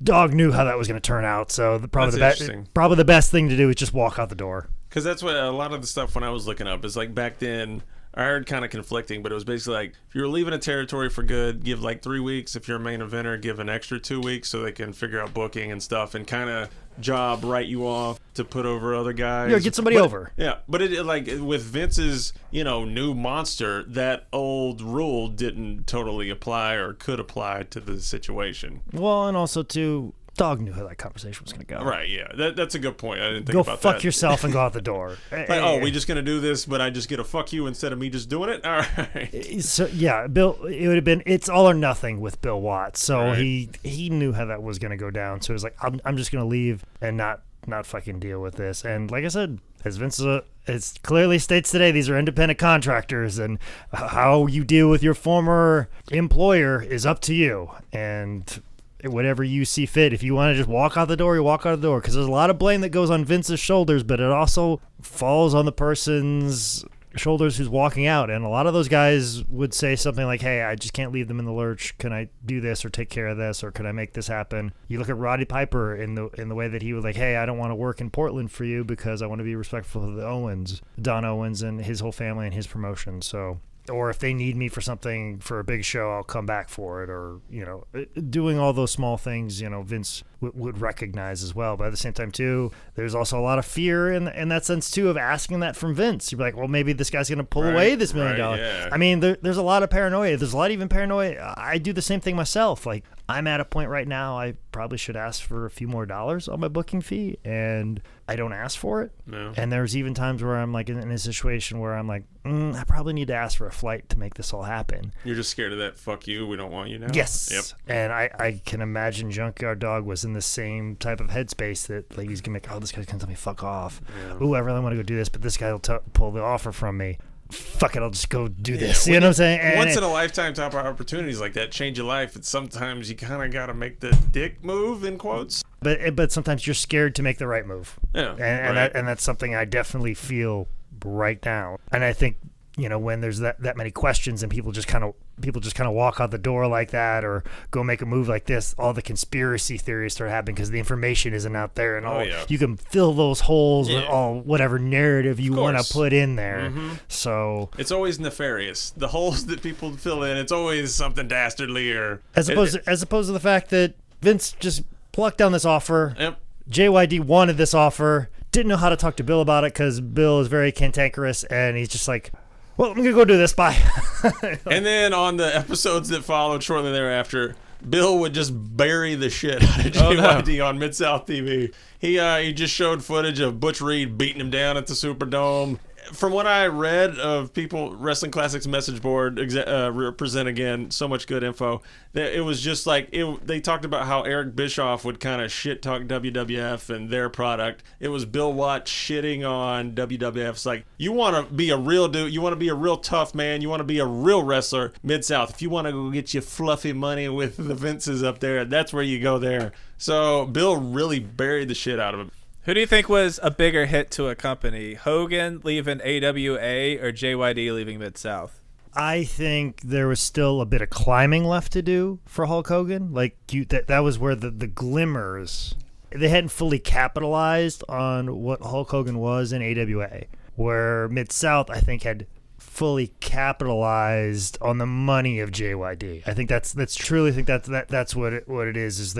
Dog knew how that was going to turn out. So probably the best thing to do is just walk out the door. Because that's what a lot of the stuff when I was looking up is like back then. I heard kind of conflicting, but it was basically like if you were leaving a territory for good, give like 3 weeks. If you're a main eventer, give an extra 2 weeks so they can figure out booking and stuff and kind of write you off to put over other guys. Yeah, get somebody over. Yeah, but it like with Vince's new monster, that old rule didn't totally apply or could apply to the situation. Well, and also too. Dog knew how that conversation was going to go. Right, yeah. That's a good point. I didn't think go about that. Go fuck yourself and go out the door. Like, we just going to do this, but I just get a fuck you instead of me just doing it? All right. So, yeah, Bill, it would have been, it's all or nothing with Bill Watts. So right. he knew how that was going to go down. So it was like, I'm just going to leave and not fucking deal with this. And like I said, as Vince it clearly states today, these are independent contractors, and how you deal with your former employer is up to you. And whatever you see fit. If you want to just walk out the door, you walk out the door. Because there's a lot of blame that goes on Vince's shoulders, but it also falls on the person's shoulders who's walking out. And a lot of those guys would say something like, hey, I just can't leave them in the lurch. Can I do this or take care of this, or can I make this happen? You look at Roddy Piper in the way that he was like, hey, I don't want to work in Portland for you because I want to be respectful of the Don Owens and his whole family and his promotion. So, or if they need me for something for a big show, I'll come back for it. Or, doing all those small things, Vince would recognize as well. But at the same time, too, there's also a lot of fear in that sense, too, of asking that from Vince. You'd be like, well, maybe this guy's going to pull away this $1 million. Yeah. I mean, there's a lot of paranoia. There's a lot of even paranoia. I do the same thing myself. Like, I'm at a point right now, I probably should ask for a few more dollars on my booking fee, and I don't ask for it. No. And there's even times where I'm like in a situation where I'm like, I probably need to ask for a flight to make this all happen. You're just scared of that, fuck you, we don't want you now? Yes. Yep. And I can imagine Junkyard Dog was in the same type of headspace that like he's going to make, this guy's going to tell me fuck off. Yeah. Ooh, I really want to go do this, but this guy will pull the offer from me. Fuck it, I'll just go do this. You know what I'm saying? And once in a lifetime type of opportunities like that change your life, and sometimes you kind of got to make the dick move, in quotes. But sometimes you're scared to make the right move. Yeah. And that's something I definitely feel right now. And I think, when there's that many questions and people just kind of walk out the door like that or go make a move like this, all the conspiracy theories start happening because the information isn't out there, and you can fill those holes with all whatever narrative you want to put in there. Mm-hmm. So it's always nefarious. The holes that people fill in, it's always something dastardly or as opposed to the fact that Vince just plucked down this offer. Yep. JYD wanted this offer, didn't know how to talk to Bill about it because Bill is very cantankerous, and he's just like, well, I'm going to go do this. Bye. And then on the episodes that followed shortly thereafter, Bill would just bury the shit out of JYD on Mid-South TV. He just showed footage of Butch Reed beating him down at the Superdome. From what I read of people, Wrestling Classics message board represent again, so much good info. That it was just like they talked about how Eric Bischoff would kind of shit talk WWF and their product. It was Bill Watts shitting on WWF's like, you want to be a real dude, you want to be a real tough man, you want to be a real wrestler, Mid-South. If you want to go get your fluffy money with the Vinces up there, that's where you go there. So Bill really buried the shit out of him. Who do you think was a bigger hit to a company? Hogan leaving AWA or JYD leaving Mid-South? I think there was still a bit of climbing left to do for Hulk Hogan. Like that was where the glimmers, they hadn't fully capitalized on what Hulk Hogan was in AWA. Where Mid-South, I think, had fully capitalized on the money of JYD. I think that's what it is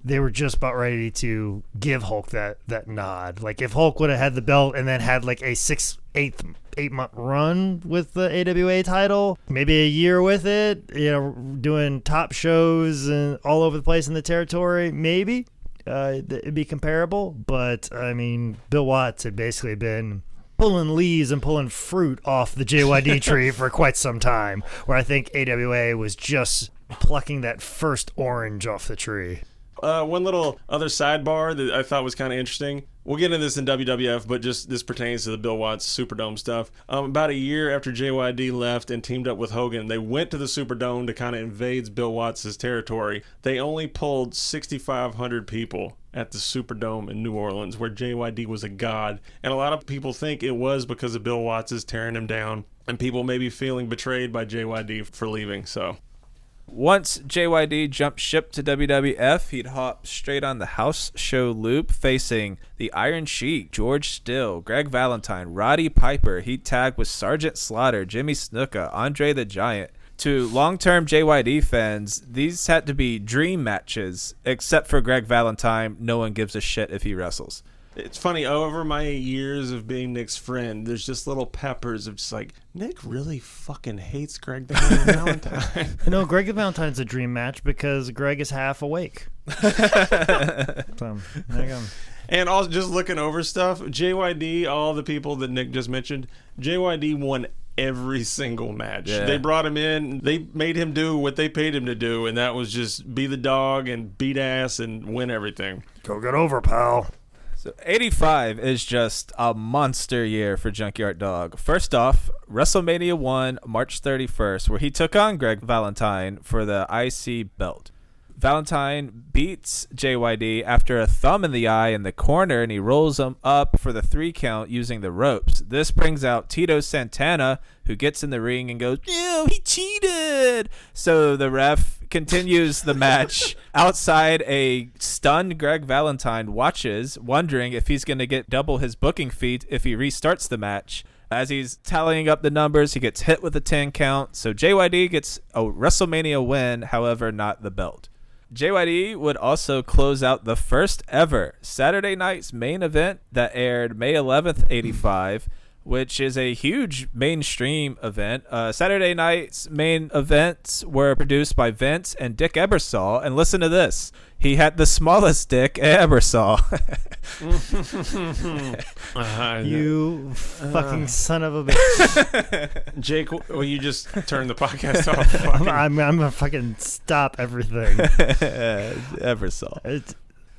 they were just about ready to give Hulk that nod. Like if Hulk would have had the belt and then had like a 8-month run with the AWA title, maybe a year with it, doing top shows and all over the place in the territory, maybe it'd be comparable. But I mean, Bill Watts had basically been pulling leaves and pulling fruit off the JYD tree for quite some time, where I think AWA was just plucking that first orange off the tree. One little other sidebar that I thought was kind of interesting. We'll get into this in WWF, but just this pertains to the Bill Watts Superdome stuff. About a year after JYD left and teamed up with Hogan, they went to the Superdome to kind of invade Bill Watts' territory. They only pulled 6,500 people at the Superdome in New Orleans, where JYD was a god. And a lot of people think it was because of Bill Watts' tearing him down, and people may be feeling betrayed by JYD for leaving. So once JYD jumped ship to WWF, he'd hop straight on the house show loop, facing the Iron Sheik, George Still, Greg Valentine, Roddy Piper. He'd tag with Sergeant Slaughter, Jimmy Snuka, Andre the Giant. To long-term JYD fans, these had to be dream matches, except for Greg Valentine. No one gives a shit if he wrestles. it's funny, over my years of being Nick's friend, there's just little peppers of just like, Nick really fucking hates Greg Valentine. Greg Valentine's a dream match because Greg is half awake. So, there you go. And also, just looking over stuff, JYD, all the people that Nick just mentioned, JYD won every single match. Yeah. They brought him in, they made him do what they paid him to do, and that was just be the dog and beat ass and win everything. Go get over, pal. So 85 is just a monster year for Junkyard Dog. First off, WrestleMania 1, March 31st, where he took on Greg Valentine for the IC belt. Valentine beats JYD after a thumb in the eye in the corner, and he rolls him up for the 3 count using the ropes. This brings out Tito Santana, who gets in the ring and goes, "Ew, he cheated!" So the ref continues the match outside. A stunned Greg Valentine watches, wondering if he's going to get double his booking fee if he restarts the match. As he's tallying up the numbers, he gets hit with a 10 count. So JYD gets a WrestleMania win, however, not the belt. JYD would also close out the first ever Saturday night's main event that aired May 11th, 85, which is a huge mainstream event. Saturday night's main events were produced by Vince and Dick Ebersol. And listen to this. He had the smallest dick Ebersol. You fucking son of a bitch. Jake, will you just turn the podcast off? I'm gonna fucking stop everything. Ebersol.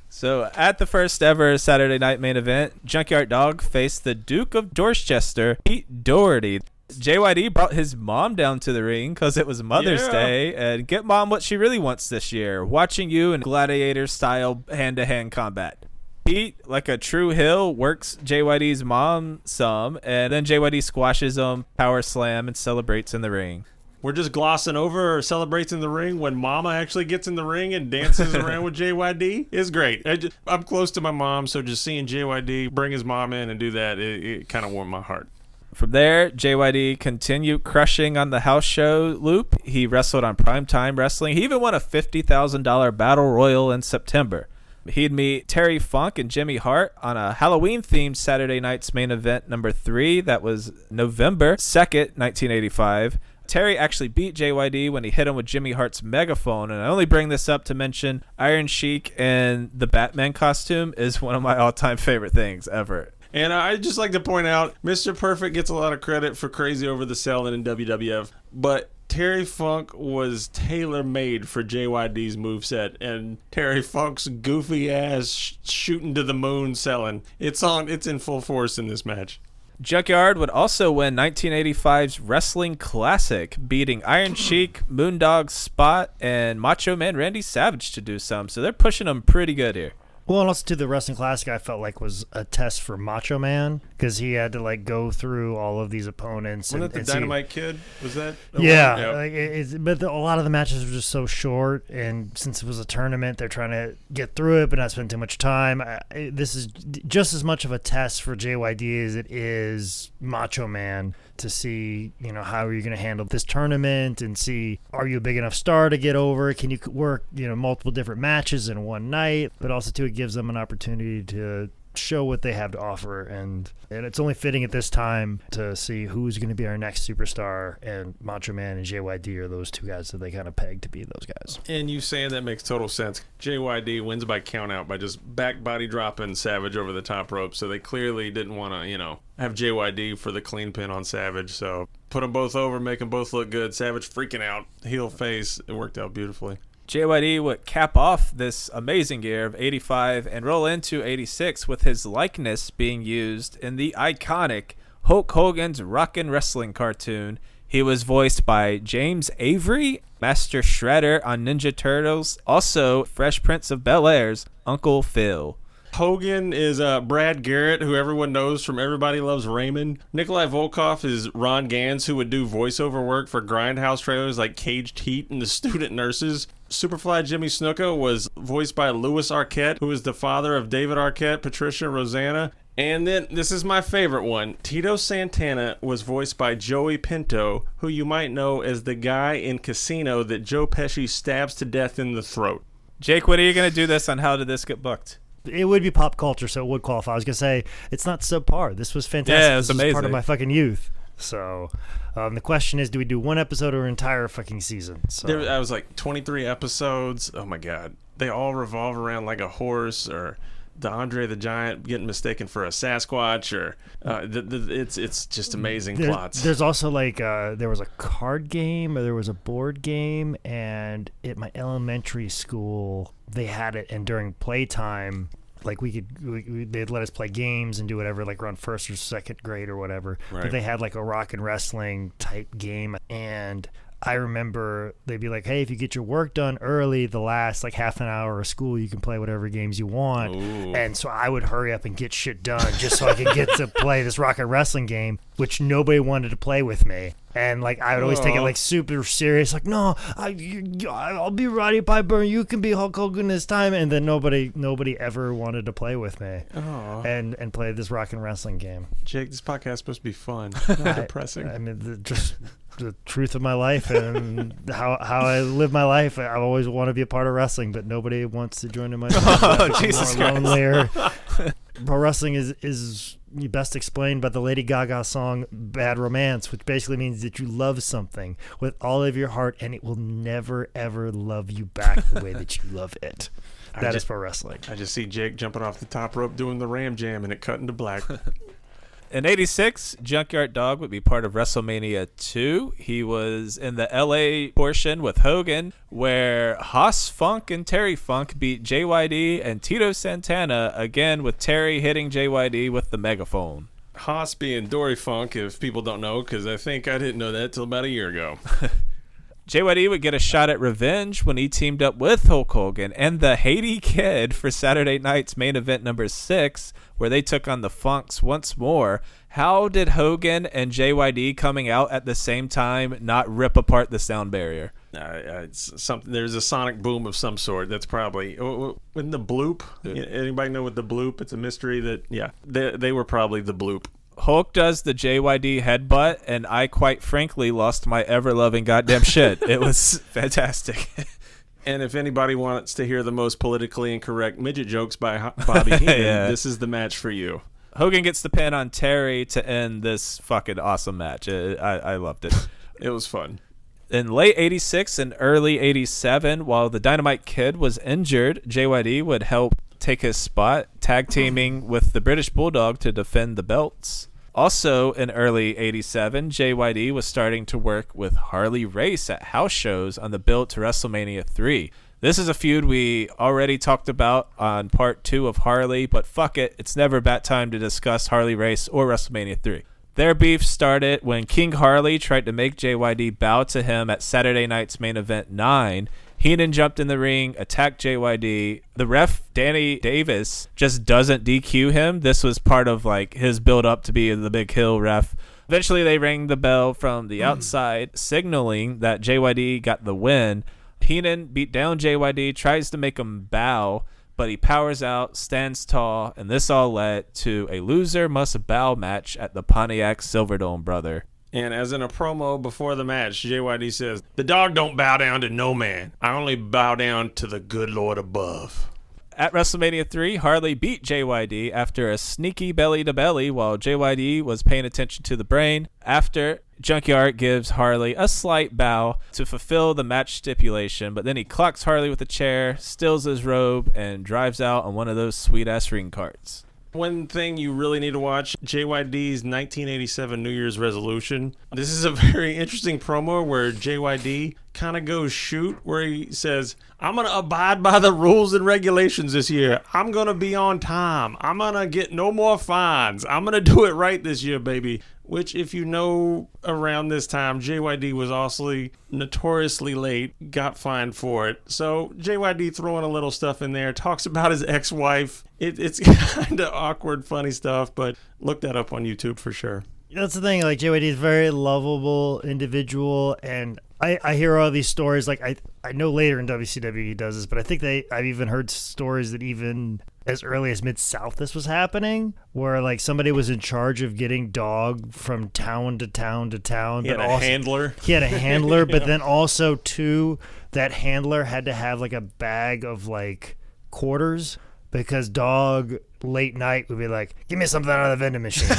So at the first ever Saturday night main event, Junkyard Dog faced the Duke of Dorchester, Pete Doherty. JYD brought his mom down to the ring because it was Mother's Day, and get mom what she really wants this year, watching you in gladiator-style hand-to-hand combat. Pete, like a true heel, works JYD's mom some, and then JYD squashes him, power slam, and celebrates in the ring. We're just glossing over or celebrates in the ring when Mama actually gets in the ring and dances around with JYD is great. I'm close to my mom, so just seeing JYD bring his mom in and do that, it kind of warmed my heart. From there, JYD continued crushing on the house show loop. He wrestled on Primetime Wrestling. He even won a $50,000 battle royal in September. He'd meet Terry Funk and Jimmy Hart on a Halloween-themed Saturday night's main event number 3. That was November 2nd, 1985. Terry actually beat JYD when he hit him with Jimmy Hart's megaphone, and I only bring this up to mention Iron Sheik in the Batman costume is one of my all-time favorite things ever. And I'd just like to point out, Mr. Perfect gets a lot of credit for Crazy Over the Selling in WWF, but Terry Funk was tailor-made for JYD's moveset, and Terry Funk's goofy ass shooting to the moon selling. It's in full force in this match. Junkyard would also win 1985's Wrestling Classic, beating Iron Sheik, Moondog Spot, and Macho Man Randy Savage to do some. So they're pushing them pretty good here. Well, and also to the Wrestling Classic, I felt like was a test for Macho Man because he had to like go through all of these opponents. Wasn't that the Dynamite Kid? Was that? Yeah, like a lot of the matches were just so short, and since it was a tournament, they're trying to get through it but not spend too much time. This is just as much of a test for JYD as it is Macho Man to see, how are you going to handle this tournament and see, are you a big enough star to get over? Can you work, multiple different matches in one night? But also, too, it gives them an opportunity to show what they have to offer, and it's only fitting at this time to see who's going to be our next superstar, and Macho Man and JYD are those two guys that they kind of peg to be those guys. And you saying that makes total sense. JYD wins by count out by just back body dropping Savage over the top rope, so they clearly didn't want to, have JYD for the clean pin on Savage, so put them both over, make them both look good. Savage freaking out, heel face, it worked out beautifully. JYD would cap off this amazing year of 85 and roll into 86 with his likeness being used in the iconic Hulk Hogan's Rockin' Wrestling cartoon. He was voiced by James Avery, Master Shredder on Ninja Turtles, also Fresh Prince of Bel-Air's Uncle Phil. Hogan is Brad Garrett, who everyone knows from Everybody Loves Raymond. Nikolai Volkov is Ron Gans, who would do voiceover work for Grindhouse trailers like Caged Heat and The Student Nurses. Superfly Jimmy Snuka was voiced by Louis Arquette, who is the father of David Arquette, Patricia, Rosanna. And then, this is my favorite one. Tito Santana was voiced by Joey Pinto, who you might know as the guy in Casino that Joe Pesci stabs to death in the throat. Jake, when are you going to do this on How Did This Get Booked? It would be pop culture, so it would qualify. I was going to say, it's not subpar. This was fantastic. Yeah, it was this amazing. was part of my fucking youth. So, the question is, do we do one episode or an entire fucking season? So. I was like 23 episodes. Oh my God. They all revolve around like a horse or the Andre the Giant getting mistaken for a Sasquatch, or it's just amazing plots. There's also like there was a card game, or there was a board game, and at my elementary school they had it, and during playtime, like they'd let us play games and do whatever, like around first or second grade or whatever. Right. But they had like a rock and wrestling type game, and I remember they'd be like, hey, if you get your work done early, the last like half an hour of school, you can play whatever games you want. Ooh. And so I would hurry up and get shit done just so I could get to play this rock and wrestling game, which nobody wanted to play with me. And like I would always take it like super serious, like, no, I'll be Roddy Piper, you can be Hulk Hogan this time. And then nobody ever wanted to play with me and play this rock and wrestling game. Jake, this podcast is supposed to be fun, not depressing. I mean, just the truth of my life and how I live my life. I always want to be a part of wrestling, but nobody wants to join in my Jesus Christ. lonelier. Pro wrestling is best explained by the Lady Gaga song Bad Romance, which basically means that you love something with all of your heart and it will never ever love you back the way that you love it. That is pro wrestling. I just see Jake jumping off the top rope doing the Ram Jam and it cut into black. In 86, Junkyard Dog would be part of WrestleMania 2. He was in the LA portion with Hogan, where Haas Funk and Terry Funk beat JYD and Tito Santana, again with Terry hitting JYD with the megaphone. Haas being Dory Funk, if people don't know, because I think I didn't know that till about a year ago. JYD would get a shot at revenge when he teamed up with Hulk Hogan and the Haiti Kid for Saturday night's main event number 6, where they took on the Funks once more. How did Hogan and JYD coming out at the same time not rip apart the sound barrier? It's something. There's a sonic boom of some sort. That's probably in the bloop. Anybody know what the bloop? It's a mystery that they were probably the bloop. Hulk does the JYD headbutt, and I quite frankly lost my ever-loving goddamn shit. It was fantastic. And if anybody wants to hear the most politically incorrect midget jokes by Bobby Heenan, this is the match for you. Hogan gets the pin on Terry to end this fucking awesome match. I loved it. It was fun. In late 86 and early 87, while the Dynamite Kid was injured, JYD would help take his spot, tag teaming with the British Bulldog to defend the belts. Also in early 87, JYD was starting to work with Harley Race at house shows on the build to WrestleMania 3. This is a feud we already talked about on part 2 of Harley, but fuck it, it's never a bad time to discuss Harley Race or WrestleMania 3. Their beef started when King Harley tried to make JYD bow to him at Saturday night's main event 9. Heenan jumped in the ring, attacked JYD. The ref, Danny Davis, just doesn't DQ him. This was part of like his build up to be the big hill ref. Eventually they rang the bell from the outside, signaling that JYD got the win. Heenan beat down JYD, tries to make him bow, but he powers out, stands tall, and this all led to a loser must bow match at the Pontiac Silverdome, brother. And as in a promo before the match, JYD says, "The dog don't bow down to no man. I only bow down to the good Lord above." At WrestleMania 3, Harley beat JYD after a sneaky belly-to-belly while JYD was paying attention to the brain. After, Junkyard gives Harley a slight bow to fulfill the match stipulation, but then he clocks Harley with a chair, steals his robe, and drives out on one of those sweet-ass ring carts. One thing you really need to watch, JYD's 1987 New Year's resolution. This is a very interesting promo where JYD kind of goes shoot, where he says, "I'm going to abide by the rules and regulations this year. I'm going to be on time. I'm going to get no more fines. I'm going to do it right this year, baby." which if you know around this time, JYD was also notoriously late, got fined for it. So JYD throwing a little stuff in there, talks about his ex-wife. It's kind of awkward, funny stuff, but look that up on YouTube for sure. That's the thing. Like, JYD is a very lovable individual, and I hear all these stories. Like, I know later in WCW he does this, but I think I've even heard stories that even as early as Mid-South this was happening, where like somebody was in charge of getting Dog from town to town to town. He had a handler. He had a handler, but then also too, that handler had to have like a bag of like quarters, because Dog late night would be like, "Give me something out of the vending machine."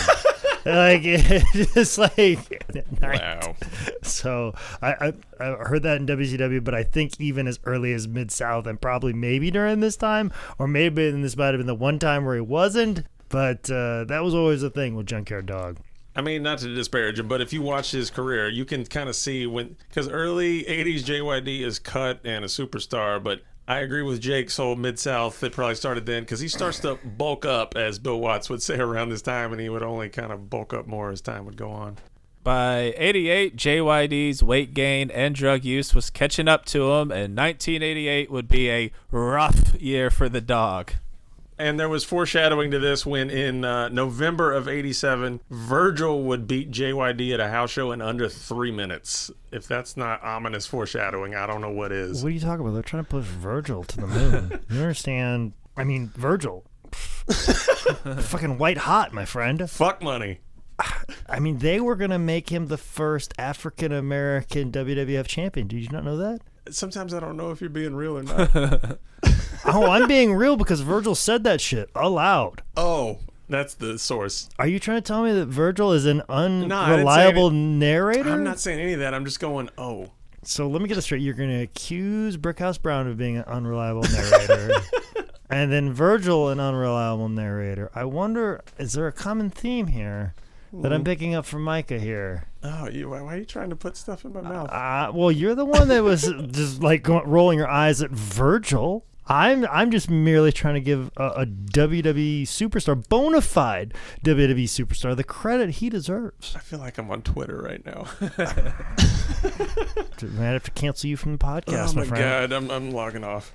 Like, it's just like at night. Wow. So I heard that in WCW, but I think even as early as Mid-South, and probably maybe during this time, or maybe this might have been the one time where he wasn't, but that was always a thing with Junkyard Dog. I mean, not to disparage him, but if you watch his career, you can kind of see when, because early 80s JYD is cut and a superstar, but I agree with Jake's whole Mid-South. It probably started then, because he starts to bulk up, as Bill Watts would say around this time, and he would only kind of bulk up more as time would go on. By 88, JYD's weight gain and drug use was catching up to him, and 1988 would be a rough year for the Dog. And there was foreshadowing to this when in November of 87, Virgil would beat JYD at a house show in under 3 minutes. If that's not ominous foreshadowing, I don't know what is. What are you talking about? They're trying to push Virgil to the moon. You understand? I mean, Virgil. Fucking white hot, my friend. Fuck money. I mean, they were going to make him the first African-American WWF champion. Did you not know that? Sometimes I don't know if you're being real or not. Oh, I'm being real because Virgil said that shit aloud. Oh, that's the source. Are you trying to tell me that Virgil is an unreliable narrator? I'm not saying any of that. I'm just going, oh. So let me get this straight. You're going to accuse Brickhouse Brown of being an unreliable narrator. And then Virgil, an unreliable narrator. I wonder, is there a common theme here that I'm picking up from Micah here? Oh, why are you trying to put stuff in my mouth? Well, you're the one that was just like rolling your eyes at Virgil. I'm just merely trying to give a WWE superstar, bona fide WWE superstar, the credit he deserves. I feel like I'm on Twitter right now. Might have to cancel you from the podcast, my friend. God, I'm logging off.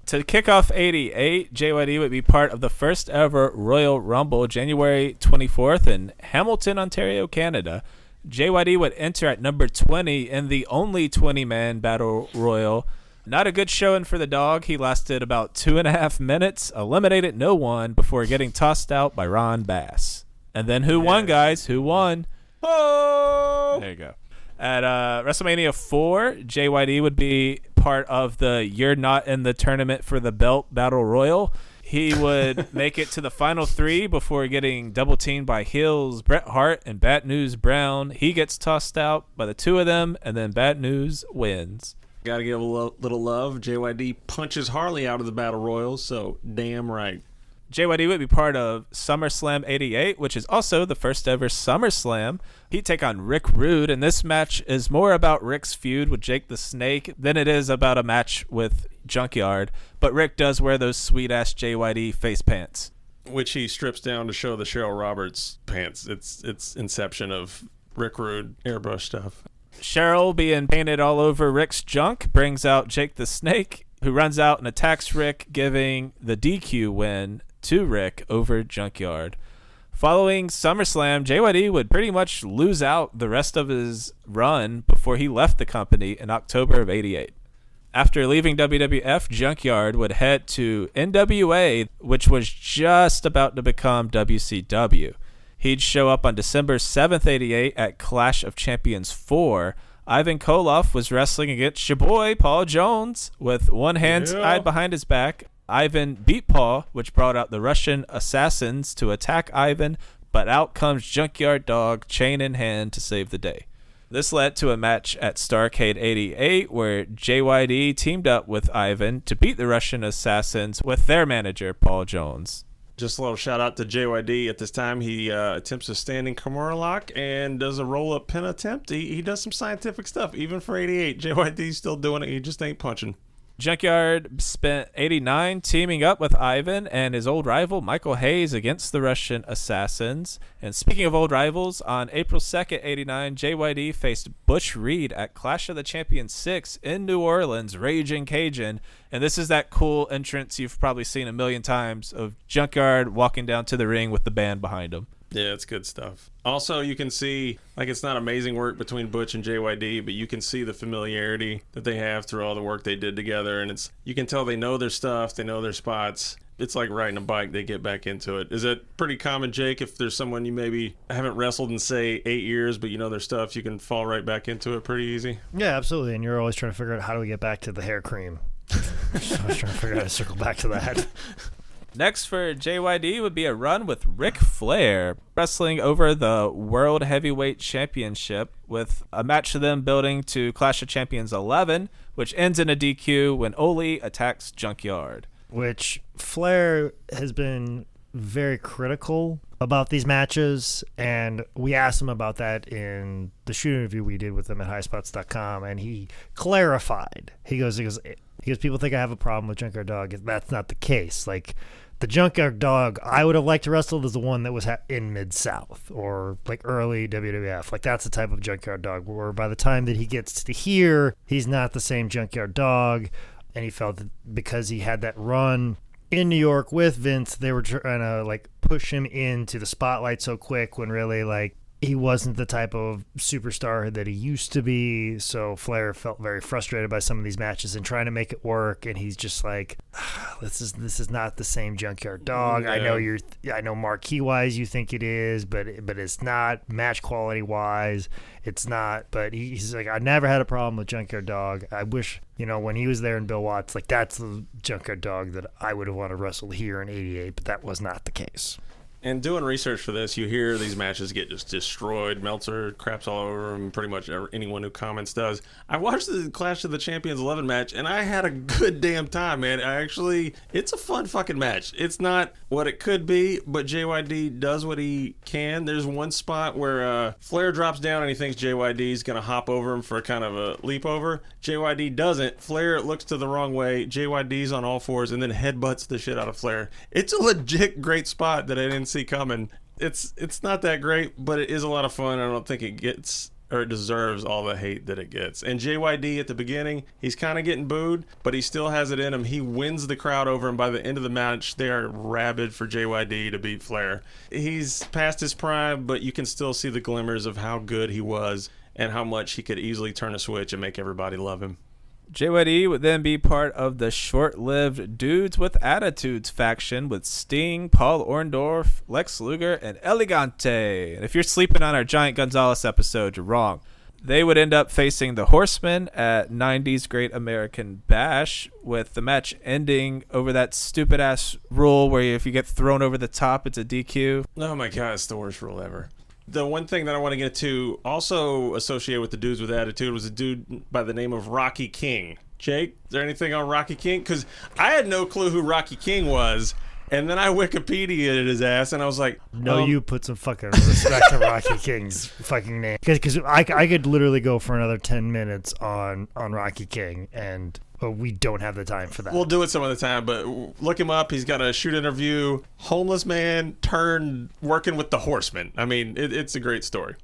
To kick off 88, JYD would be part of the first ever Royal Rumble, January 24th in Hamilton, Ontario, Canada. JYD would enter at number 20 in the only 20-man Battle Royal. Not a good showing for the Dog. He lasted about 2.5 minutes, eliminated no one before getting tossed out by Ron Bass. And then who won, guys? Who won? Oh! There you go. At WrestleMania 4, JYD would be part of the You're Not in the Tournament for the Belt Battle Royal. He would make it to the final 3 before getting double-teamed by heels Bret Hart and Bad News Brown. He gets tossed out by the two of them, and then Bad News wins. Gotta give a little love. JYD punches Harley out of the Battle Royal, so damn right. JYD would be part of SummerSlam 88, which is also the first ever SummerSlam. He'd take on Rick Rude, and this match is more about Rick's feud with Jake the Snake than it is about a match with Junkyard. But Rick does wear those sweet-ass JYD face pants, which he strips down to show the Cheryl Roberts pants. It's inception of Rick Rude airbrush stuff. Cheryl, being painted all over Rick's junk, brings out Jake the Snake, who runs out and attacks Rick, giving the DQ win to Rick over Junkyard. Following SummerSlam, JYD would pretty much lose out the rest of his run before he left the company in October of 88. After leaving WWF, Junkyard would head to NWA, which was just about to become WCW. He'd show up on December 7th, 88 at Clash of Champions 4. Ivan Koloff was wrestling against your boy, Paul Jones, with one hand tied behind his back. Ivan beat Paul, which brought out the Russian assassins to attack Ivan, but out comes Junkyard Dog, chain in hand, to save the day. This led to a match at Starrcade 88 where JYD teamed up with Ivan to beat the Russian assassins with their manager, Paul Jones. Just a little shout out to JYD. At this time, he attempts a standing Kimura lock and does a roll-up pin attempt. He does some scientific stuff. Even for 88, JYD's still doing it. He just ain't punching. Junkyard spent 89 teaming up with Ivan and his old rival Michael Hayes against the Russian Assassins. And speaking of old rivals, on April 2nd, 89, JYD faced Butch Reed at Clash of the Champions 6 in New Orleans, Raging Cajun. And this is that cool entrance you've probably seen a million times of Junkyard walking down to the ring with the band behind him. Yeah, it's good stuff. Also, you can see, like, it's not amazing work between Butch and JYD, but you can see the familiarity that they have through all the work they did together, and you can tell they know their stuff, they know their spots. It's like riding a bike, they get back into it. Is it pretty common, Jake, if there's someone you maybe haven't wrestled in, say, 8 years, but you know their stuff, you can fall right back into it pretty easy? Yeah, absolutely, and you're always trying to figure out how do we get back to the hair cream. So I was trying to figure out how to circle back to that. Next for JYD would be a run with Ric Flair, wrestling over the World Heavyweight Championship, with a match of them building to Clash of Champions 11, which ends in a DQ when Ole attacks Junkyard. Which Flair has been very critical about these matches, and we asked him about that in the shoot interview we did with him at highspots.com, and he clarified. He goes, people think I have a problem with Junkyard Dog. That's not the case. Like, the Junkyard Dog I would have liked to wrestle is the one that was in Mid-South or like early WWF. Like, that's the type of Junkyard Dog where by the time that he gets to here, he's not the same Junkyard Dog. And he felt that because he had that run in New York with Vince, they were trying to like push him into the spotlight so quick when really like he wasn't the type of superstar that he used to be. So Flair felt very frustrated by some of these matches and trying to make it work. And he's just like, this is not the same Junkyard Dog. Yeah. I know marquee wise you think it is, but it's not. Match quality wise, it's not. But he's like, I never had a problem with Junkyard Dog. I wish, when he was there in Bill Watts, like that's the Junkyard Dog that I would have wanted to wrestle here in '88, but that was not the case. And doing research for this, you hear these matches get just destroyed. Meltzer craps all over them. Pretty much anyone who comments does. I watched the Clash of the Champions 11 match, and I had a good damn time, man. It's a fun fucking match. It's not what it could be, but JYD does what he can. There's one spot where Flair drops down, and he thinks JYD's going to hop over him for a kind of a leap over. JYD doesn't. Flair looks to the wrong way. JYD's on all fours, and then headbutts the shit out of Flair. It's a legit great spot that I didn't see coming. It's not that great, but it is a lot of fun. I don't think it gets or it deserves all the hate that it gets. And JYD at the beginning, he's kind of getting booed, but he still has it in him. He wins the crowd over, and by the end of the match, they are rabid for JYD to beat Flair. He's past his prime, but you can still see the glimmers of how good he was and how much he could easily turn a switch and make everybody love him. JYD would then be part of the short-lived Dudes with Attitudes faction with Sting, Paul Orndorff, Lex Luger, and Elegante. And if you're sleeping on our Giant Gonzalez episode, you're wrong. They would end up facing the Horsemen at 90's Great American Bash, with the match ending over that stupid-ass rule where if you get thrown over the top, it's a DQ. Oh my God, it's the worst rule ever. The one thing that I want to get to, also associated with the Dudes with Attitude, was a dude by the name of Rocky King. Jake, is there anything on Rocky King? Because I had no clue who Rocky King was, and then I Wikipedia'd his ass, and I was like, No, you put some fucking respect to Rocky King's fucking name. Because I could literally go for another 10 minutes on Rocky King, but we don't have the time for that. We'll do it some other time, but look him up. He's got a shoot interview. Homeless man turned working with the Horsemen. I mean, it's a great story.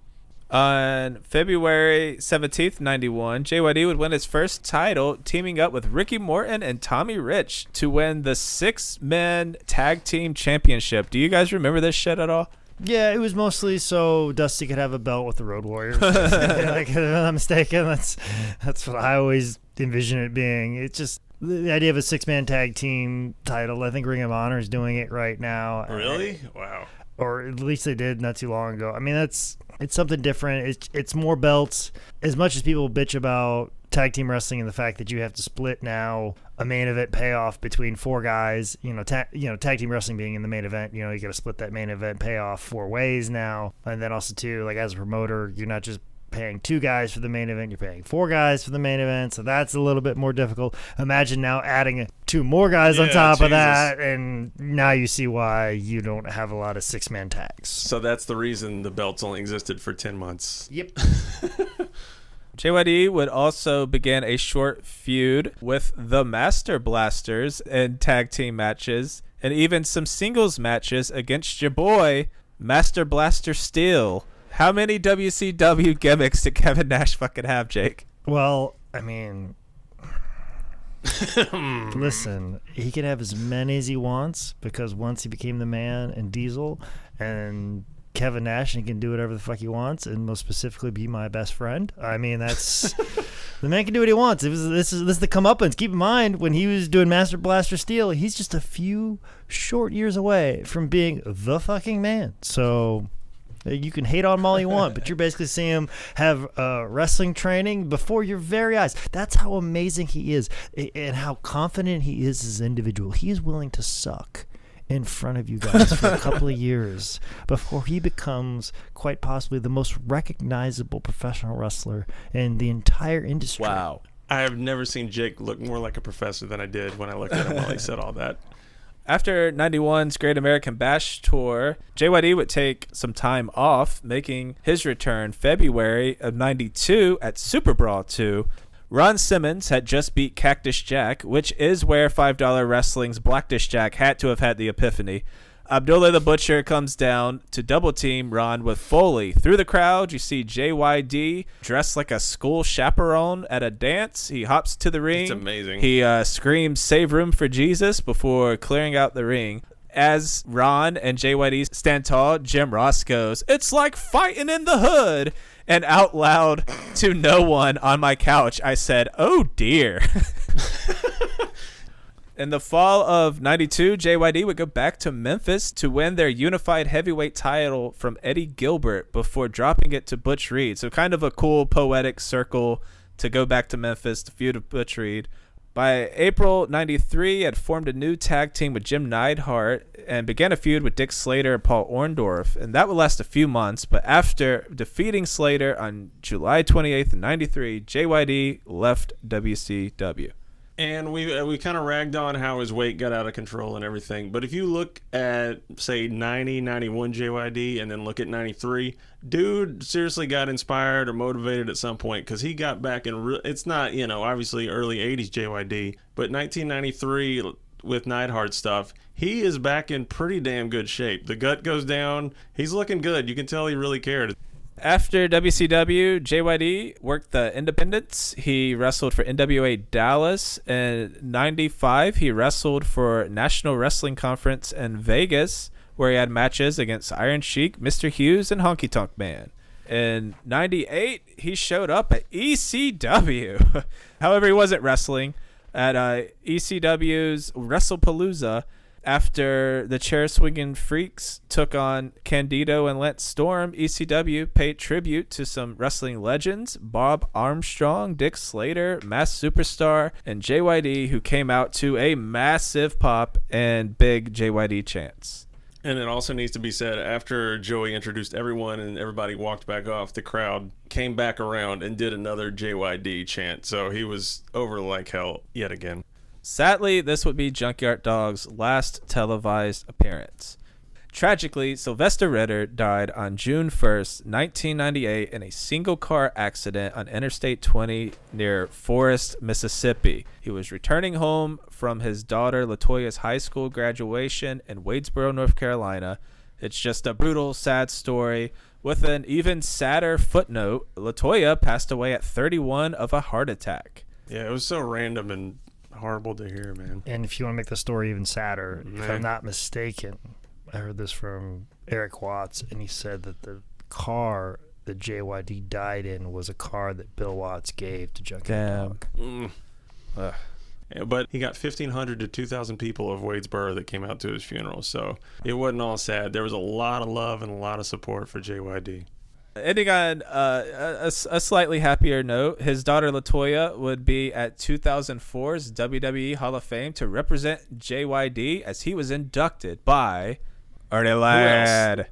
On February 17th, 91, JYD would win his first title, teaming up with Ricky Morton and Tommy Rich to win the 6-man tag team championship. Do you guys remember this shit at all? Yeah, it was mostly so Dusty could have a belt with the Road Warriors. Like, if I'm not mistaken, that's what I always envision it being. It's just the idea of a 6-man tag team title. I think Ring of Honor is doing it right now. Really? Wow. Or at least they did not too long ago. I mean, it's something different. It's more belts. As much as people bitch about tag team wrestling and the fact that you have to split now a main event payoff between 4 guys, tag team wrestling being in the main event, you got to split that main event payoff 4 ways now. And then also too, like as a promoter, you're not just paying 2 guys for the main event, you're paying 4 guys for the main event, so that's a little bit more difficult. Imagine now adding 2 more guys on top of that, and now you see why you don't have a lot of 6-man tags. So that's the reason the belts only existed for 10 months. Yep. JYD would also begin a short feud with the Master Blasters in tag team matches and even some singles matches against your boy, Master Blaster Steel. How many WCW gimmicks did Kevin Nash fucking have, Jake? Well, I mean, listen, he can have as many as he wants because once he became the Man and Diesel and Kevin Nash, and he can do whatever the fuck he wants, and most specifically be my best friend. I mean, that's the man can do what he wants. This is the comeuppance. Keep in mind, when he was doing Master Blaster Steel, he's just a few short years away from being the fucking man. So you can hate on him all you want, but you're basically seeing him have wrestling training before your very eyes. That's how amazing he is and how confident he is as an individual. He is willing to suck in front of you guys for a couple of years before he becomes quite possibly the most recognizable professional wrestler in the entire industry. Wow. I have never seen Jake look more like a professor than I did when I looked at him while he said all that. After 91's Great American Bash tour, JYD would take some time off, making his return February of 92 at Super Brawl 2. Ron Simmons had just beat Cactus Jack, which is where $5 Wrestling's Blackdish Jack had to have had the epiphany. Abdullah the Butcher comes down to double team Ron with Foley. Through the crowd, you see JYD dressed like a school chaperone at a dance. He hops to the ring. It's amazing. He screams, "Save room for Jesus," before clearing out the ring. As Ron and JYD stand tall, Jim Ross goes, "It's like fighting in the hood." And out loud to no one on my couch, I said, "Oh dear." In the fall of 92, JYD would go back to Memphis to win their unified heavyweight title from Eddie Gilbert before dropping it to Butch Reed. So kind of a cool poetic circle to go back to Memphis to feud with Butch Reed. By April 93, had formed a new tag team with Jim Neidhart and began a feud with Dick Slater and Paul Orndorff, and that would last a few months. But after defeating Slater on July 28th, 93, JYD left WCW. And we kind of ragged on how his weight got out of control and everything. But if you look at, say, 90, 91 JYD and then look at 93, dude seriously got inspired or motivated at some point because he got back in. It's not, obviously early 80s JYD, but 1993 with Neidhart stuff, he is back in pretty damn good shape. The gut goes down. He's looking good. You can tell he really cared. After WCW, JYD worked the independents. He wrestled for NWA Dallas. In 95, he wrestled for National Wrestling Conference in Vegas, where he had matches against Iron Sheik, Mr. Hughes, and Honky Tonk Man. In 98, he showed up at ECW. However, he wasn't wrestling at ECW's WrestlePalooza. After the chair-swinging Freaks took on Candido and Lance Storm, ECW paid tribute to some wrestling legends, Bob Armstrong, Dick Slater, Mass Superstar, and JYD, who came out to a massive pop and big JYD chants. And it also needs to be said, after Joey introduced everyone and everybody walked back off, the crowd came back around and did another JYD chant. So he was over like hell yet again. Sadly, this would be Junkyard Dog's last televised appearance. Tragically, Sylvester Ritter died on June 1st, 1998 in a single-car accident on Interstate 20 near Forest, Mississippi. He was returning home from his daughter LaToya's high school graduation in Wadesboro, North Carolina. It's just a brutal, sad story. With an even sadder footnote, LaToya passed away at 31 of a heart attack. Yeah, it was so random and horrible to hear, man. And if you want to make the story even sadder, if I'm not mistaken, I heard this from Eric Watts, and he said that the car that JYD died in was a car that Bill Watts gave to Junkyard Dog. Yeah, but he got 1,500 to 2,000 people of Wadesboro that came out to his funeral, so it wasn't all sad. There was a lot of love and a lot of support for JYD. Ending on a slightly happier note, his daughter LaToya would be at 2004's WWE Hall of Fame to represent JYD as he was inducted by Artie Ladd.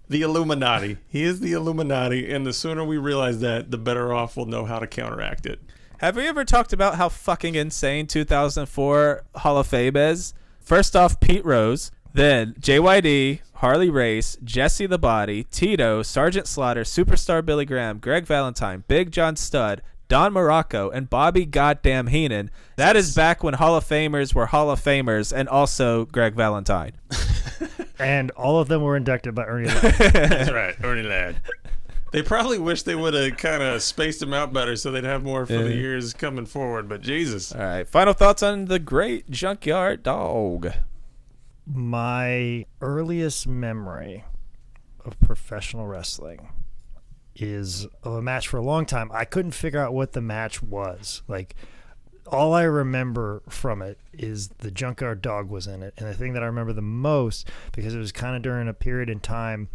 The Illuminati. He is the Illuminati, and the sooner we realize that, the better off we'll know how to counteract it. Have we ever talked about how fucking insane 2004 Hall of Fame is? First off, Pete Rose. Then JYD, Harley Race, Jesse the Body, Tito, Sergeant Slaughter, Superstar Billy Graham, Greg Valentine, Big John Studd, Don Morocco, and Bobby Goddamn Heenan. That is back when Hall of Famers were Hall of Famers, and also Greg Valentine. And all of them were inducted by Ernie Ladd. That's right, Ernie Ladd. They probably wish they would have kind of spaced them out better so they'd have more for the years coming forward, but Jesus. All right, final thoughts on the great Junkyard Dog. My earliest memory of professional wrestling is of a match for a long time. I couldn't figure out what the match was. Like, all I remember from it is the Junkyard Dog was in it. And the thing that I remember the most, because it was kind of during a period in time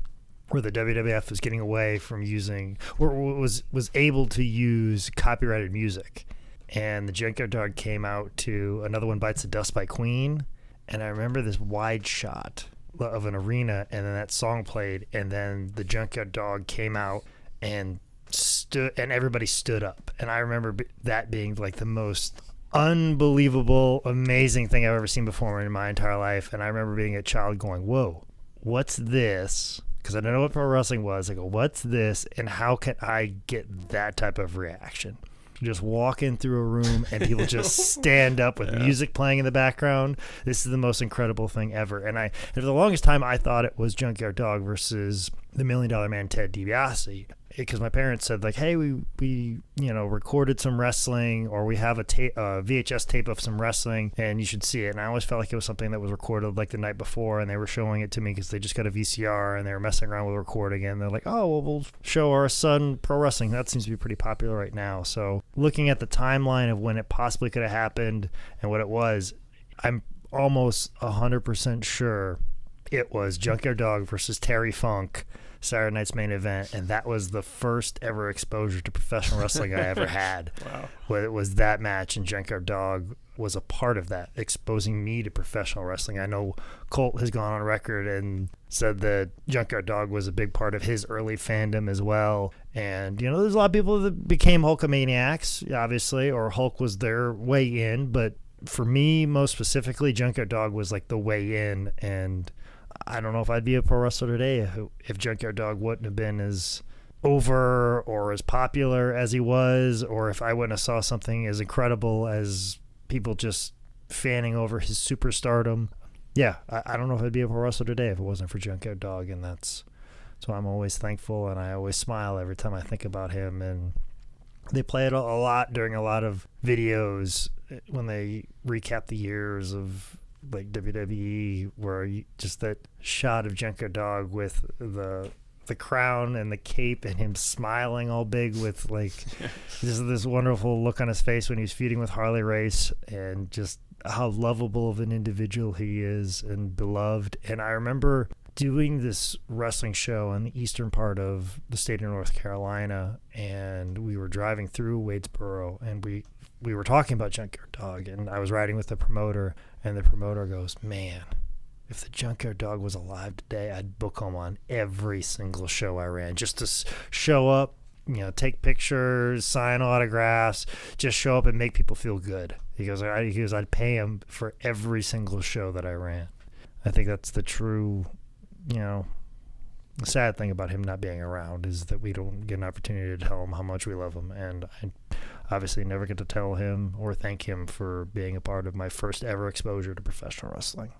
where the WWF was getting away from using, or was able to use copyrighted music. And the Junkyard Dog came out to Another One Bites the Dust by Queen. And I remember this wide shot of an arena, and then that song played, and then the Junkyard Dog came out and stood, and everybody stood up. And I remember that being like the most unbelievable, amazing thing I've ever seen before in my entire life. And I remember being a child going, "Whoa, what's this?" Because I didn't know what pro wrestling was. I go, "What's this? And how can I get that type of reaction?" Just walking through a room and people just stand up with music playing in the background. This is the most incredible thing ever. And for the longest time, I thought it was Junkyard Dog versus the $1 Million Man Ted DiBiase, because my parents said, like, hey, we recorded some wrestling, or we have a VHS tape of some wrestling, and you should see it. And I always felt like it was something that was recorded like the night before, and they were showing it to me because they just got a VCR and they were messing around with recording it. And they're like, oh, well, we'll show our son pro wrestling. That seems to be pretty popular right now. So looking at the timeline of when it possibly could have happened and what it was, I'm almost 100% sure it was Junkyard Dog versus Terry Funk, Saturday Night's Main Event, and that was the first ever exposure to professional wrestling I ever had. Wow. Well, it was that match, and Junkyard Dog was a part of that, exposing me to professional wrestling. I know Colt has gone on record and said that Junkyard Dog was a big part of his early fandom as well. And, there's a lot of people that became Hulkamaniacs, obviously, or Hulk was their way in, but for me, most specifically, Junkyard Dog was like the way in, and I don't know if I'd be a pro wrestler today if Junkyard Dog wouldn't have been as over or as popular as he was, or if I wouldn't have saw something as incredible as people just fanning over his superstardom. Yeah, I don't know if I'd be a pro wrestler today if it wasn't for Junkyard Dog, and that's why I'm always thankful, and I always smile every time I think about him. And they play it a lot during a lot of videos when they recap the years of like WWE, where just that shot of Junkyard Dog with the crown and the cape and him smiling all big with like just this wonderful look on his face when he was feuding with Harley Race, and just how lovable of an individual he is and beloved. And I remember doing this wrestling show in the eastern part of the state of North Carolina, and we were driving through Wadesboro, and we were talking about Junkyard Dog, and I was riding with the promoter, and the promoter goes, "Man, if the Junkyard Dog was alive today, I'd book him on every single show I ran, just to show up, take pictures, sign autographs, just show up and make people feel good." He goes, "I'd pay him for every single show that I ran." I think that's the true, the sad thing about him not being around is that we don't get an opportunity to tell him how much we love him, and I obviously never get to tell him or thank him for being a part of my first ever exposure to professional wrestling.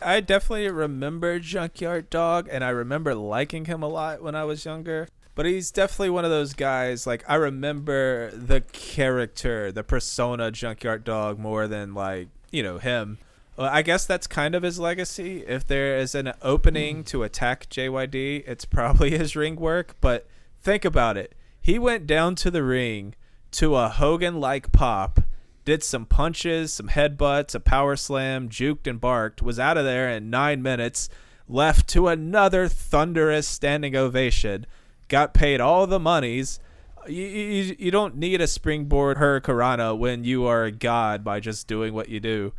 I definitely remember Junkyard Dog, and I remember liking him a lot when I was younger. But he's definitely one of those guys, like, I remember the character, the persona Junkyard Dog more than, like, him. Well, I guess that's kind of his legacy. If there is an opening to attack JYD, it's probably his ring work. But think about it. He went down to the ring to a Hogan-like pop, did some punches, some headbutts, a power slam, juked and barked, was out of there in 9 minutes, left to another thunderous standing ovation, got paid all the monies. You don't need a springboard hurricanrana when you are a god by just doing what you do.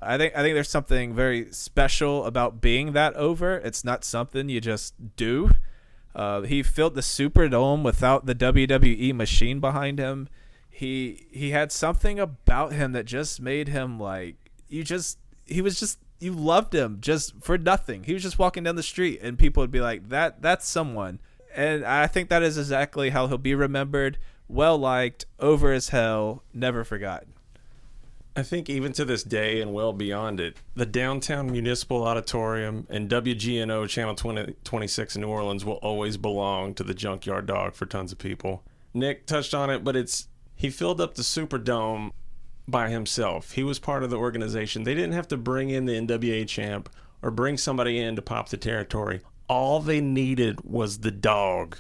I think there's something very special about being that over. It's not something you just do. He filled the Superdome without the WWE machine behind him. He had something about him that just made him like he was just you loved him just for nothing. He was just walking down the street and people would be like, that's someone. And I think that is exactly how he'll be remembered. Well liked, over as hell, never forgotten. I think even to this day and well beyond it, the Downtown Municipal Auditorium and WGNO Channel 26 in New Orleans will always belong to the Junkyard Dog for tons of people. Nick touched on it, but he filled up the Superdome by himself. He was part of the organization. They didn't have to bring in the NWA champ or bring somebody in to pop the territory. All they needed was the dog.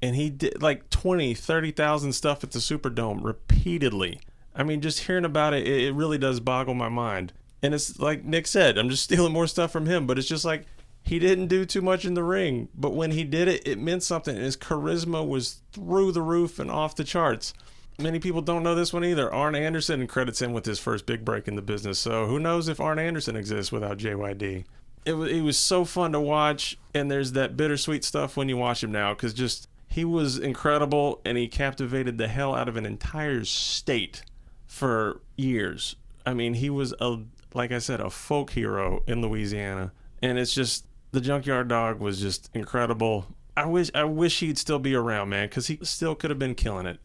And he did like 20, 30,000 stuff at the Superdome repeatedly. I mean, just hearing about it, it really does boggle my mind. And it's like Nick said, I'm just stealing more stuff from him, but it's just like he didn't do too much in the ring. But when he did it, it meant something. And his charisma was through the roof and off the charts. Many people don't know this one either. Arn Anderson credits him with his first big break in the business. So who knows if Arn Anderson exists without JYD. It was so fun to watch. And there's that bittersweet stuff when you watch him now, because just he was incredible and he captivated the hell out of an entire state for years. I mean, he was like I said, a folk hero in Louisiana. And it's just, the Junkyard Dog was just incredible. I wish he'd still be around, man, because he still could have been killing it.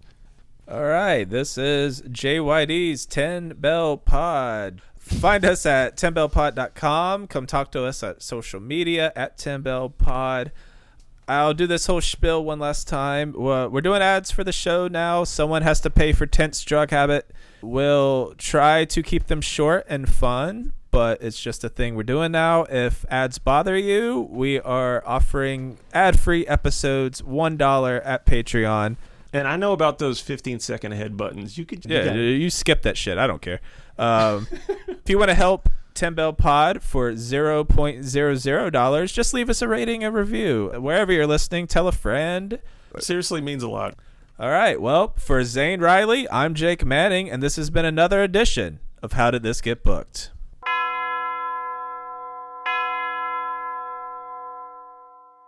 All right, this is JYD's 10 Bell Pod. Find us at 10bellpod.com. Come talk to us at social media at 10bellpod. I'll do this whole spiel one last time. We're doing ads for the show now. Someone has to pay for Tent's drug habit. We'll try to keep them short and fun, but it's just a thing we're doing now. If ads bother you, we are offering ad-free episodes, $1 at Patreon. And I know about those 15-second ahead buttons. You skip that shit. I don't care. If you want to help 10 Bell Pod for $0.00, just leave us a rating and review. Wherever you're listening, tell a friend. Seriously means a lot. All right. Well, for Zane Riley, I'm Jake Manning, and this has been another edition of How Did This Get Booked?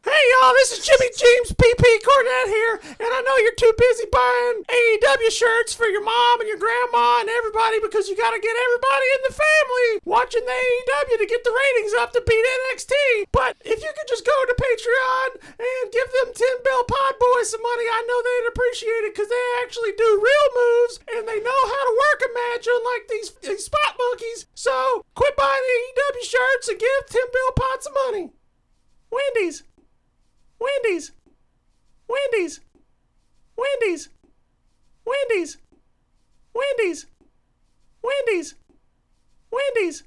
Hey y'all, this is Jimmy James PP Cornette here, and I know you're too busy buying AEW shirts for your mom and your grandma and everybody because you gotta get everybody in the family watching the AEW to get the ratings up to beat NXT. But if you could just go to Patreon and give them 10 Bell Pod Boys some money, I know they'd appreciate it because they actually do real moves and they know how to work a match unlike these spot monkeys. So quit buying AEW shirts and give 10 Bell Pod some money. Wendy's. Wendy's, Wendy's, Wendy's, Wendy's, Wendy's, Wendy's, Wendy's.